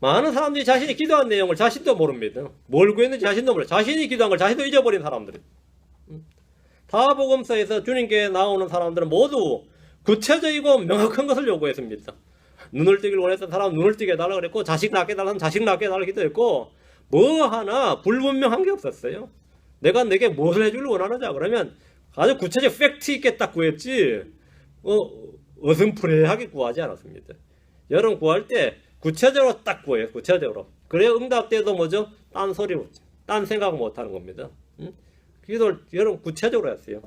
많은 사람들이 자신이 기도한 내용을 자신도 모릅니다. 뭘 구했는지 자신도 몰라요. 자신이 기도한 걸 자신도 잊어버린 사람들이. 다복음서에서 주님께 나오는 사람들은 모두 구체적이고 명확한 것을 요구했습니다. 눈을 뜨길 원했던 사람은 눈을 뜨게 해달라고 그랬고 자식 낳게 해달라면 자식 낳게 해달라고 기도했고 뭐 하나 불분명한 게 없었어요. 내가 내게 무엇을 해주길 원하는지 그러면 아주 구체적 팩트 있게 딱 구했지 어슴푸레하게 구하지 않았습니다. 여러분 구할 때 구체적으로 딱 구해요. 구체적으로. 그래야 응답 때도 뭐죠? 딴 소리, 딴 생각 못하는 겁니다. 기도를 여러분 구체적으로 했어요.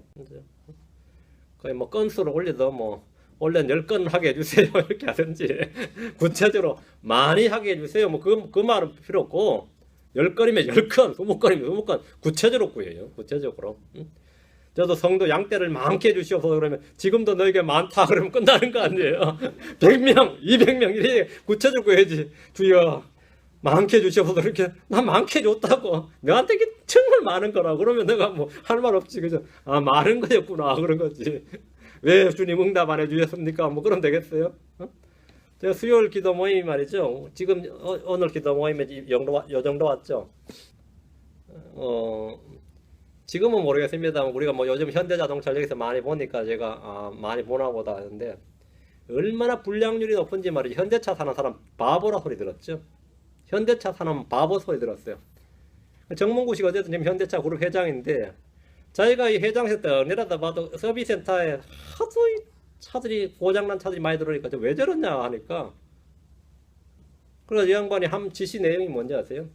거의 뭐 건수를 올려도 뭐 원래 10건 하게 해주세요 이렇게 하든지 구체적으로 많이 하게 해주세요. 뭐 그 말은 필요 없고 10건이면 10건, 20건이면 20건 구체적으로 구해요. 구체적으로. 저도 성도 양떼를 많게 해주시옵소서 그러면 지금도 너에게 많다 그러면 끝나는 거 아니에요. 100명, 200명 이렇게 구체적으로 해야지. 주여 많게 주셔서 이렇게 나 많게 줬다고 너한테 이게 정말 많은 거라 그러면 내가 뭐 할 말 없지 그죠? 아 많은 거였구나 그런 거지. 왜 주님 응답 안 해주셨습니까? 뭐 그럼 되겠어요? 어? 제가 수요일 기도 모임이 말이죠. 지금 오늘 기도 모임에 요 정도 왔죠. 지금은 모르겠습니다. 우리가 뭐 요즘 현대자동차 여기서 많이 보니까 제가 많이 보나 보다 하는데 얼마나 불량률이 높은지 말이죠. 현대차 사는 사람 바보라 소리 들었죠. 현대차 사는 바보 소리 들었어요. 정몽구 씨가 어쨌든 지금 현대차 그룹 회장인데 자기가 이 회장했다 내려다 봐도 서비스센터에 하도 이 차들이 고장난 차들이 많이 들어오니까 왜 저러냐 하니까 그래서 이 양반이 한 지시 내용이 뭔지 아세요?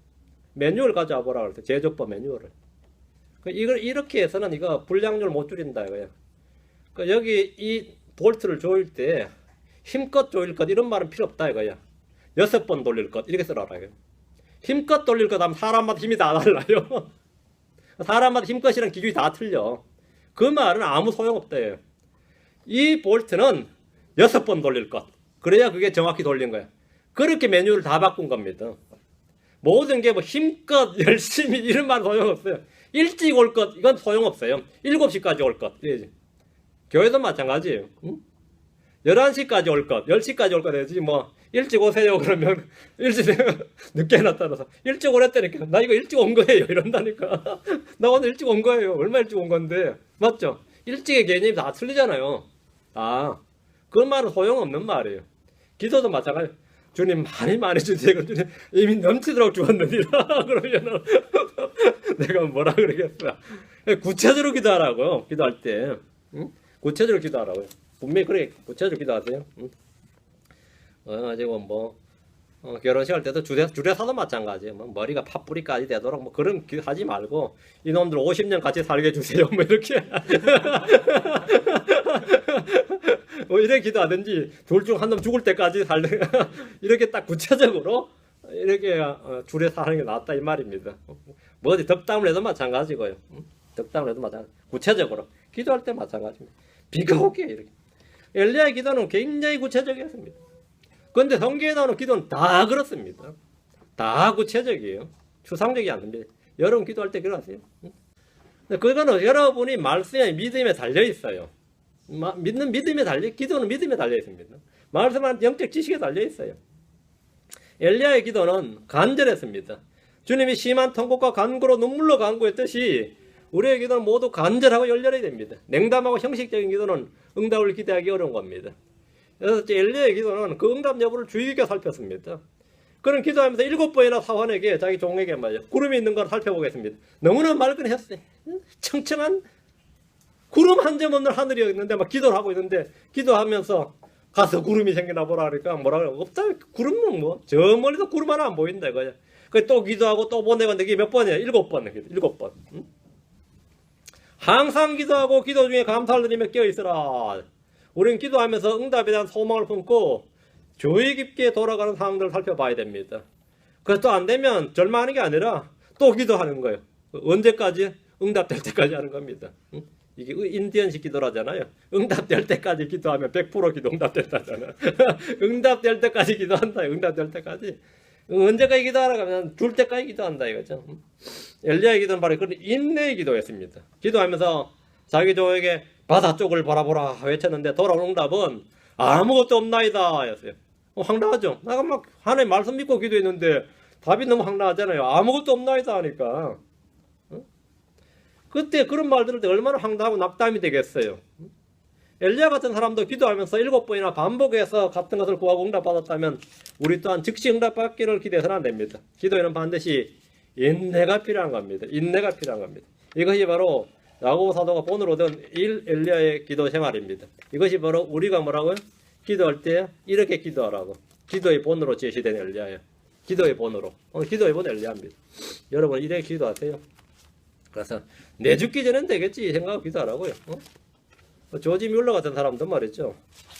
매뉴얼 가져와 보라 그랬어요. 제조법 매뉴얼을. 이걸 이렇게 해서는 이거 불량률 못 줄인다 이거야. 여기 이 볼트를 조일 때 힘껏 조일 것 이런 말은 필요 없다 이거야. 6번 돌릴 것 이렇게 쓰라라 이거. 힘껏 돌릴 것 하면 사람마다 힘이 다 달라요. 사람마다 힘껏이랑 기준이 다 틀려. 그 말은 아무 소용없대요. 이 볼트는 6번 돌릴 것. 그래야 그게 정확히 돌린 거야. 그렇게 매뉴얼을 다 바꾼 겁니다. 모든 게 뭐 힘껏 열심히 이런 말 소용없어요. 일찍 올 것 이건 소용없어요. 7시까지 올 것. 교회도 마찬가지예요. 응? 11시까지 올 것, 10시까지 올 것 되지 뭐 일찍 오세요 그러면 일찍 늦게 나타나서 일찍 오랬다니까 나 이거 일찍 온 거예요 이런다니까. 나 오늘 일찍 온 거예요. 얼마 일찍 온 건데 맞죠? 일찍의 개념이 다 틀리잖아요. 그 말은 소용없는 말이에요. 기도도 마찬가지. 주님 많이 주세요. 주님 이미 넘치도록 주었느니라. 그러면 내가 뭐라 그러겠어. 구체적으로 기도하라고요. 기도할 때. 응? 구체적으로 기도하라고요. 분명히 그렇게 구체적으로 기도하세요. 응? 가지고 뭐 결혼식 할 때도 주례사도 마찬가지예요. 뭐 머리가 팥뿌리까지 되도록 뭐 그런 기도 하지 말고 이놈들 50년 같이 살게 해주세요. 뭐 이렇게 뭐 이렇게 기도하든지 둘 중 한 놈 죽을 때까지 살래 이렇게 딱 구체적으로 이렇게 주례사 하는 게 낫다 이 말입니다. 뭐 어디 덕담을 해도 마찬가지고요. 덕담을 해도 마찬가지. 구체적으로 기도할 때 마찬가지입니다. 비가 오게 이렇게. 엘리야의 기도는 굉장히 구체적이었습니다. 그런데 성경에 나오는 기도는 다 그렇습니다. 다 구체적이에요. 추상적이 않습니다. 여러분 기도할 때 그러세요. 그거는 여러분이 말씀에 믿음에 달려 있어요. 믿는 믿음에 기도는 믿음에 달려 있습니다. 말씀은 영적 지식에 달려 있어요. 엘리야의 기도는 간절했습니다. 주님이 심한 통곡과 간구로 눈물로 간구했듯이 우리의 기도는 모두 간절하고 열렬해야 됩니다. 냉담하고 형식적인 기도는 응답을 기대하기 어려운 겁니다. 그래서 엘리야의 기도는 그 응답 여부를 주의 깊게 살폈습니다. 그런 기도하면서 7번이나 사환에게 자기 종에게 말이죠. 구름이 있는 걸 살펴보겠습니다. 너무나 맑은 햇살, 청청한 구름 한 점 없는 하늘이었는데 막 기도를 하고 있는데 기도하면서 가서 구름이 생기나 보라 그러니까 뭐라 그래 없다. 구름은 뭐 저 멀리서 구름 하나 안 보인다 이거야. 또 기도하고 또 보내고 이게 몇 번이야? 7번. 7번. 응? 항상 기도하고 기도 중에 감사를 드리며 깨어있으라. 우리는 기도하면서 응답에 대한 소망을 품고 주의 깊게 돌아가는 상황들을 살펴봐야 됩니다. 그래서 또 안 되면 절망하는 게 아니라 또 기도하는 거예요. 언제까지? 응답될 때까지 하는 겁니다. 응? 이게 인디언식 기도라잖아요. 응답될 때까지 기도하면 100% 기도 응답된다잖아. 응답될 때까지 기도한다. 응답될 때까지. 언제까지 기도하라고 하면 줄 때까지 기도한다 이거죠. 엘리야의 기도는 바로 그런 인내의 기도였습니다. 기도하면서 자기 종에게 바다 쪽을 바라보라 외쳤는데 돌아오는 응답은 아무것도 없나이다 였어요. 황당하죠. 내가 막 하나님 말씀 믿고 기도했는데 답이 너무 황당하잖아요. 아무것도 없나이다 하니까. 그때 그런 말 들을 때 얼마나 황당하고 낙담이 되겠어요. 엘리야 같은 사람도 기도하면서 7번이나 반복해서 같은 것을 구하고 응답받았다면 우리 또한 즉시 응답받기를 기대해서는 안 됩니다. 기도에는 반드시 인내가 필요한 겁니다. 인내가 필요한 겁니다. 이것이 바로 야고보 사도가 본으로 얻은 엘리야의 기도 생활입니다. 이것이 바로 우리가 뭐라고요? 기도할 때 이렇게 기도하라고. 기도의 본으로 제시된 엘리야예요. 기도의 본으로. 기도의 본 엘리야입니다. 여러분 이렇게 기도하세요. 그래서 내 죽기 전엔 되겠지 생각하고 기도하라고요. 조지 뮬러 같은 사람도 말이죠.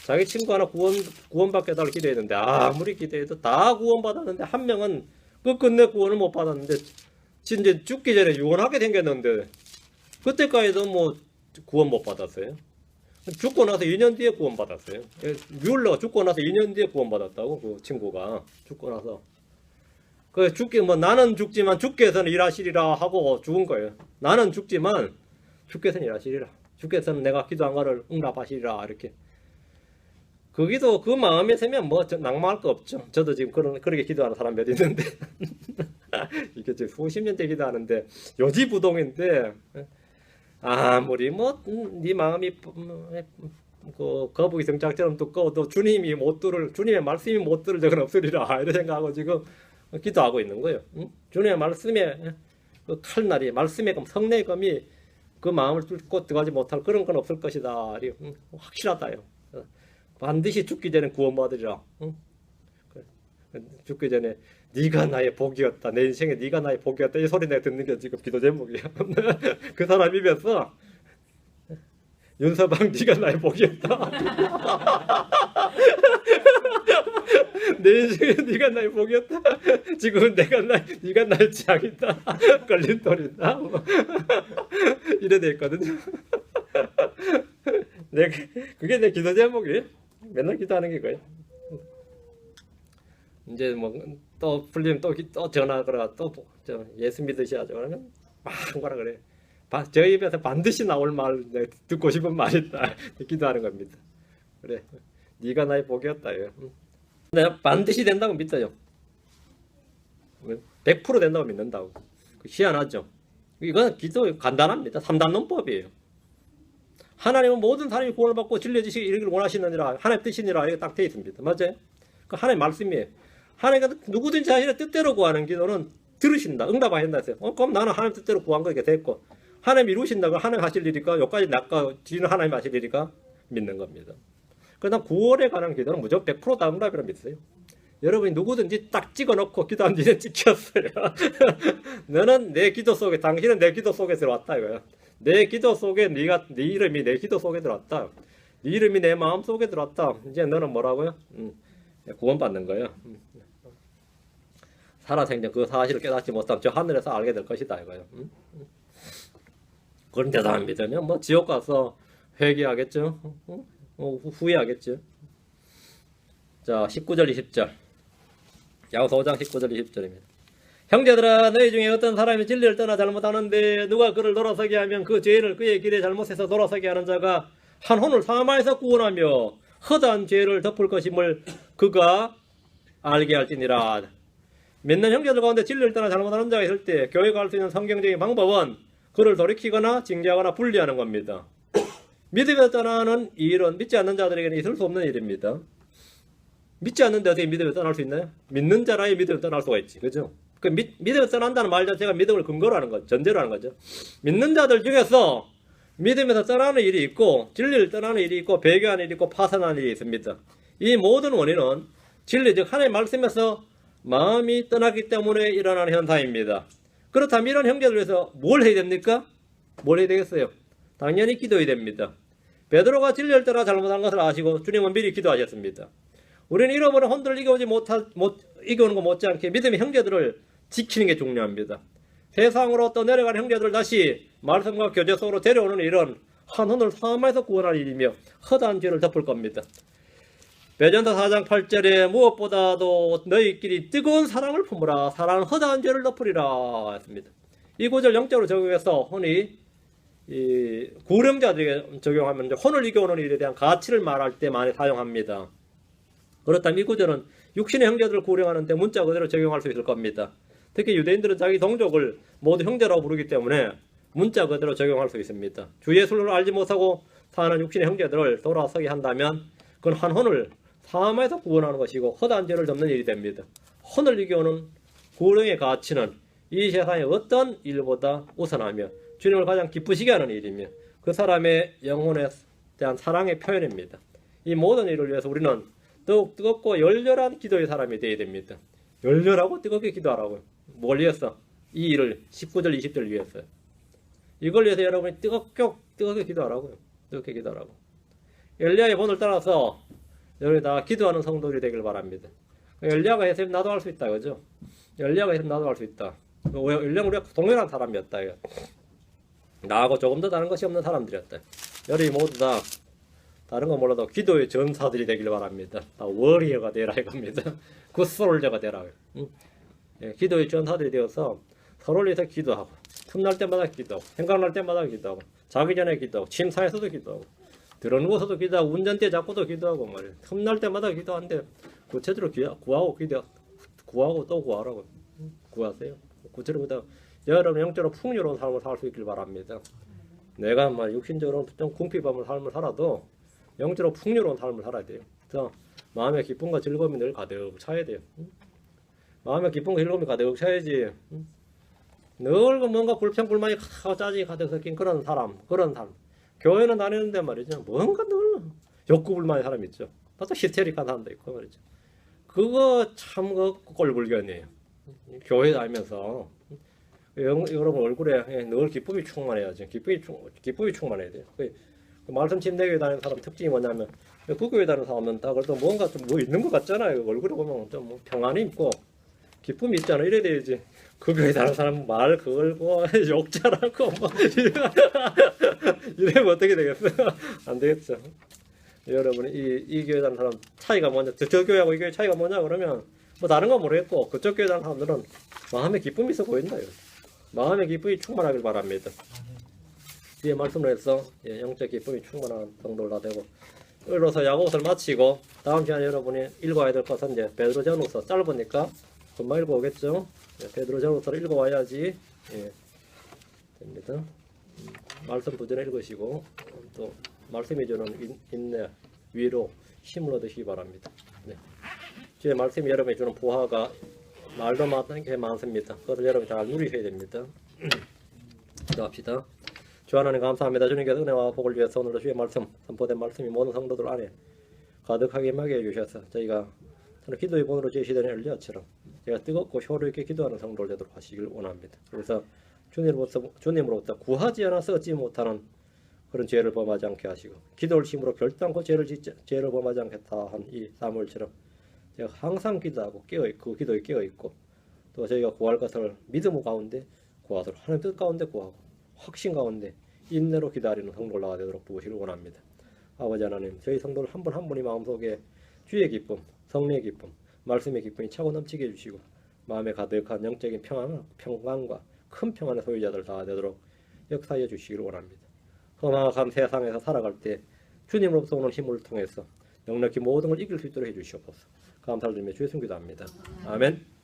자기 친구 하나 구원받게 해달라고 기도했는데 아무리 기도해도 다 구원받았는데 한 명은 끝끝내 구원을 못 받았는데 진짜 죽기 전에 유언하게 생겼는데 그때까지도 뭐 구원 못 받았어요. 죽고 나서 2년 뒤에 구원 받았어요. 뮬러가 죽고 나서 2년 뒤에 구원 받았다고 그 친구가 죽고 나서 그 죽기 뭐 나는 죽지만 주께서는 일하시리라 하고 죽은 거예요. 나는 죽지만 주께서는 일하시리라. 주께서는 내가 기도한 거를 응답하시리라 이렇게. 그 기도 그 마음에 세면 뭐 낭망할 거 없죠. 저도 지금 그렇게 기도하는 사람 몇 있는데 이게 지금 수십 년째 기도하는데 요지부동인데 아무리 뭐 네 마음이 그 거북이 등짝처럼 두꺼워도 주님이 못 들을 주님의 말씀이 못 들을 적은 없으리라 이런 생각하고 지금 기도하고 있는 거예요. 응? 주님의 말씀에 그 칼날이 말씀의 성령의 검이 그 마음을 뚫고 들어가지 못할 그런 건 없을 것이다. 확실하다요. 반드시 죽기 전에 구원받으리라. 응? 죽기 전에 네가 나의 복이었다. 내 인생에 네가 나의 복이었다. 이 소리 내가 듣는 게 지금 기도 제목이야. 그 사람 입에서 윤서방 네가 나의 복이었다. 내 인생에 네가 나의 복이었다. 지금은 네가 나의 재앙이다. 걸림돌이다. 뭐. 이래 돼 있거든요. 그게 내 기도 제목이에요. 맨날 기도하는 게 그거예요. 이제 뭐 또 풀리면 또 전화 걸어 또 예수 믿으셔야죠. 그러면 막 뭐라 그래. 저 입에서 반드시 나올 말 듣고 싶은 말이 있다. 기도하는 겁니다. 그래. 네가 나의 복이었다. 내가 반드시 된다고 믿어요. 100% 된다고 믿는다고. 희한하죠. 이건 기도 간단합니다. 3단 논법이에요. 하나님은 모든 사람이 구원을 받고 진리지식이 이르기를 원하시느니라 하나님 뜻이니라 이게 딱 되어 있습니다. 맞아요? 그 하나님 말씀이에요. 하나님은 누구든지 자신의 뜻대로 구하는 기도는 들으신다. 응답하신다 했어요. 그럼 나는 하나님 뜻대로 구한 거 이렇게 됐고 하나님 이루신다고 하나님 하실 일이니까 여기까지 낚아 뒤는 하나님 하실 일이니까 믿는 겁니다. 그러나 구원에 관한 기도는 무조건 100%다 응답이라 믿어요. 여러분이 누구든지 딱 찍어놓고 기도한 지는 찍혔어요. 너는 내 기도 속에 당신은 내 기도 속에 들어왔다 이거야. 내 기도 속에 네 이름이 내 기도 속에 들어왔다. 네 이름이 내 마음 속에 들어왔다. 이제 너는 뭐라고요? 구원받는 거예요. 살아생전 그 사실을 깨닫지 못하면 저 하늘에서 알게 될 것이다 이거예요. 그런데 사람 믿으면 뭐 지옥 가서 회개하겠죠. 후회하겠죠. 자 19절 20절 야고보서 5장 19절 20절입니다. 형제들아 너희 중에 어떤 사람이 진리를 떠나 잘못하는데 누가 그를 돌아서게 하면 그 죄인을 그의 길에 잘못해서 돌아서게 하는 자가 한 혼을 사마에서 구원하며 허다한 죄를 덮을 것임을 그가 알게 할지니라. 믿는 형제들 가운데 진리를 떠나 잘못하는 자가 있을 때 교회가 할 수 있는 성경적인 방법은 그를 돌이키거나 징계하거나 분리하는 겁니다. 믿음에서 떠나는 이 일은 믿지 않는 자들에게는 있을 수 없는 일입니다. 믿지 않는데 어떻게 믿음에서 떠날 수 있나요? 믿는 자라야 믿음에서 떠날 수가 있지. 그죠? 그 믿음에서 떠난다는 말 자체가 믿음을 근거로 하는 거죠. 전제로 하는 거죠. 믿는 자들 중에서 믿음에서 떠나는 일이 있고 진리를 떠나는 일이 있고 배교하는 일이 있고 파산하는 일이 있습니다. 이 모든 원인은 진리 즉 하나님의 말씀에서 마음이 떠나기 때문에 일어나는 현상입니다. 그렇다면 이런 형제들 위해서 뭘 해야 됩니까? 뭘 해야 되겠어요? 당연히 기도해야 됩니다. 베드로가 진리를 떠나 잘못한 것을 아시고 주님은 미리 기도하셨습니다. 우리는 잃어버린 혼들을 이겨오는 것 못지않게 믿음의 형제들을 지키는 게 중요합니다. 세상으로 또 내려가는 형제들을 다시 말씀과 교제 속으로 데려오는 일은 한 혼을 사마에서 구원할 일이며 허다한 죄를 덮을 겁니다. 베드로전서 4장 8절에 무엇보다도 너희끼리 뜨거운 사랑을 품으라. 사랑은 허다한 죄를 덮으리라 했습니다. 이 구절 영적으로 적용해서 혼이 구령자들에게 적용하면 혼을 이겨오는 일에 대한 가치를 말할 때 많이 사용합니다. 그렇다면 이 구절은 육신의 형제들을 구령하는데 문자 그대로 적용할 수 있을 겁니다. 특히 유대인들은 자기 동족을 모두 형제라고 부르기 때문에 문자 그대로 적용할 수 있습니다. 주 예수를 알지 못하고 사는 육신의 형제들을 돌아서게 한다면 그건 한 혼을 사마에서 구원하는 것이고 허다한 죄를 덮는 일이 됩니다. 혼을 이겨오는 구령의 가치는 이 세상의 어떤 일보다 우선하며 주님을 가장 기쁘시게 하는 일이며 그 사람의 영혼에 대한 사랑의 표현입니다. 이 모든 일을 위해서 우리는 더욱 뜨겁고 열렬한 기도의 사람이 되어야 됩니다. 열렬하고 뜨겁게 기도하라고요. 뭘 위해서? 이 일을 19절 20절 위해서. 이걸 위해서 여러분이 뜨겁게 기도하라고요. 뜨겁게 기도하라고. 엘리야의 본을 따라서 여러분이 다 기도하는 성도들이 되길 바랍니다. 엘리야가 했으면 나도 할 수 있다. 그죠? 엘리야가 했으면 나도 할 수 있다. 엘리야는 우리가 동일한 사람이었다. 이거. 나하고 조금 더 다른 것이 없는 사람들이었다. 여러분이 모두 다 다른 건 몰라도 기도의 전사들이 되길 바랍니다. 다 워리어가 되라 이겁니다. 굿솔저가 되라. 예, 기도의 전사들이 되어서 서로를 위해서 기도하고 틈날 때마다 기도하고 생각날 때마다 기도하고 자기 전에 기도하고 침상에서도 기도하고 들어누워서도 기도하고 운전대 잡고도 기도하고 말이에요. 틈날 때마다 기도하는데 구체적으로 구하고 구하고 또 구하라고 구하세요. 구체적으로 여러분 영적으로 풍요로운 삶을 살 수 있길 바랍니다. 내가 막 육신적으로 좀 궁핍한 삶을 살아도 영적으로 풍요로운 삶을 살아야 돼요. 그래서 마음의 기쁨과 즐거움이 늘 가득 차야 돼요. 마음의 기쁨과 즐거움이 가득 차야지. 늘 뭔가 불평불만이 가득하고 짜증이 가득 섞인 그런 삶. 교회는 다니는데 말이죠. 뭔가 늘 욕구불만의 사람 있죠. 또 히스테릭한 사람도 있고 말이죠. 그거 참 꼴불견이에요. 교회 다니면서 여러분 얼굴에 늘 기쁨이 충만해야죠. 기쁨이 충만해야 돼요. 그 말씀 침례교회 다니는 사람 특징이 뭐냐면 그 교회 다니는 사람은 다 그래도 뭔가 좀 뭐 있는 것 같잖아요. 얼굴에 보면 좀 뭐 평안이 있고 기쁨이 있잖아. 이래야 되지. 그 교회 다니는 사람 말 걸고 욕 잘하고 뭐 이러면 어떻게 되겠어? 안 되겠죠. 여러분 이 교회 다니는 사람 차이가 뭐냐? 저 교회하고 이 교회 차이가 뭐냐 그러면 뭐 다른 건 모르겠고 그쪽 교회 다니는 사람들은 마음에 기쁨이 있어 보인다. 마음의 기쁨이 충만하길 바랍니다. 뒤에 말씀을 해서 영적 기쁨이 충만한 성도를 다 되고 이로써 야고보서를 마치고 다음 시간에 여러분이 읽어야 될 것은 이제 베드로전후서 짧으니까 금방 읽어오겠죠. 베드로전후서를 읽어와야지 됩니다. 말씀 부전에 읽으시고 또 말씀이 주는 인내, 위로, 힘을 얻으시기 바랍니다. 네. 뒤에 말씀이 여러분이 주는 보화가 말도 많은 게 많습니다. 그것을 여러분이 잘 누리셔야 됩니다. 기도합시다. 주 하나님 감사합니다. 주님께서 은혜와 복을 위해서 오늘도 주의 말씀, 선포된 말씀이 모든 성도들 안에 가득하게 임하게 해주셔서 저희가 기도의 본으로 제시되는 엘리야처럼 제가 뜨겁고 효로 있게 기도하는 성도를 되도록 하시길 원합니다. 그래서 주님으로부터 구하지 않아서 얻지 못하는 그런 죄를 범하지 않게 하시고 기도를 힘으로 결단코 죄를 범하지 않겠다 한 이 사무엘처럼 제가 항상 기도하고 그 기도에 깨어있고 또 저희가 구할 것을 믿음 가운데 구하도록 하나님 뜻 가운데 구하고 확신 가운데 인내로 기다리는 성도가 되도록 도우시길 원합니다. 아버지 하나님 저희 성도를 한 분 한 분이 마음속에 주의 기쁨, 성령의 기쁨, 말씀의 기쁨이 차고 넘치게 해주시고 마음에 가득한 영적인 평강과 큰 평안의 소유자들 다 되도록 역사해 주시길 원합니다. 험악한 세상에서 살아갈 때 주님으로부터 오는 힘을 통해서 넉넉히 모든 걸 이길 수 있도록 해주시옵소서. 감사를 드리며 주의 승 기도합니다. 아멘.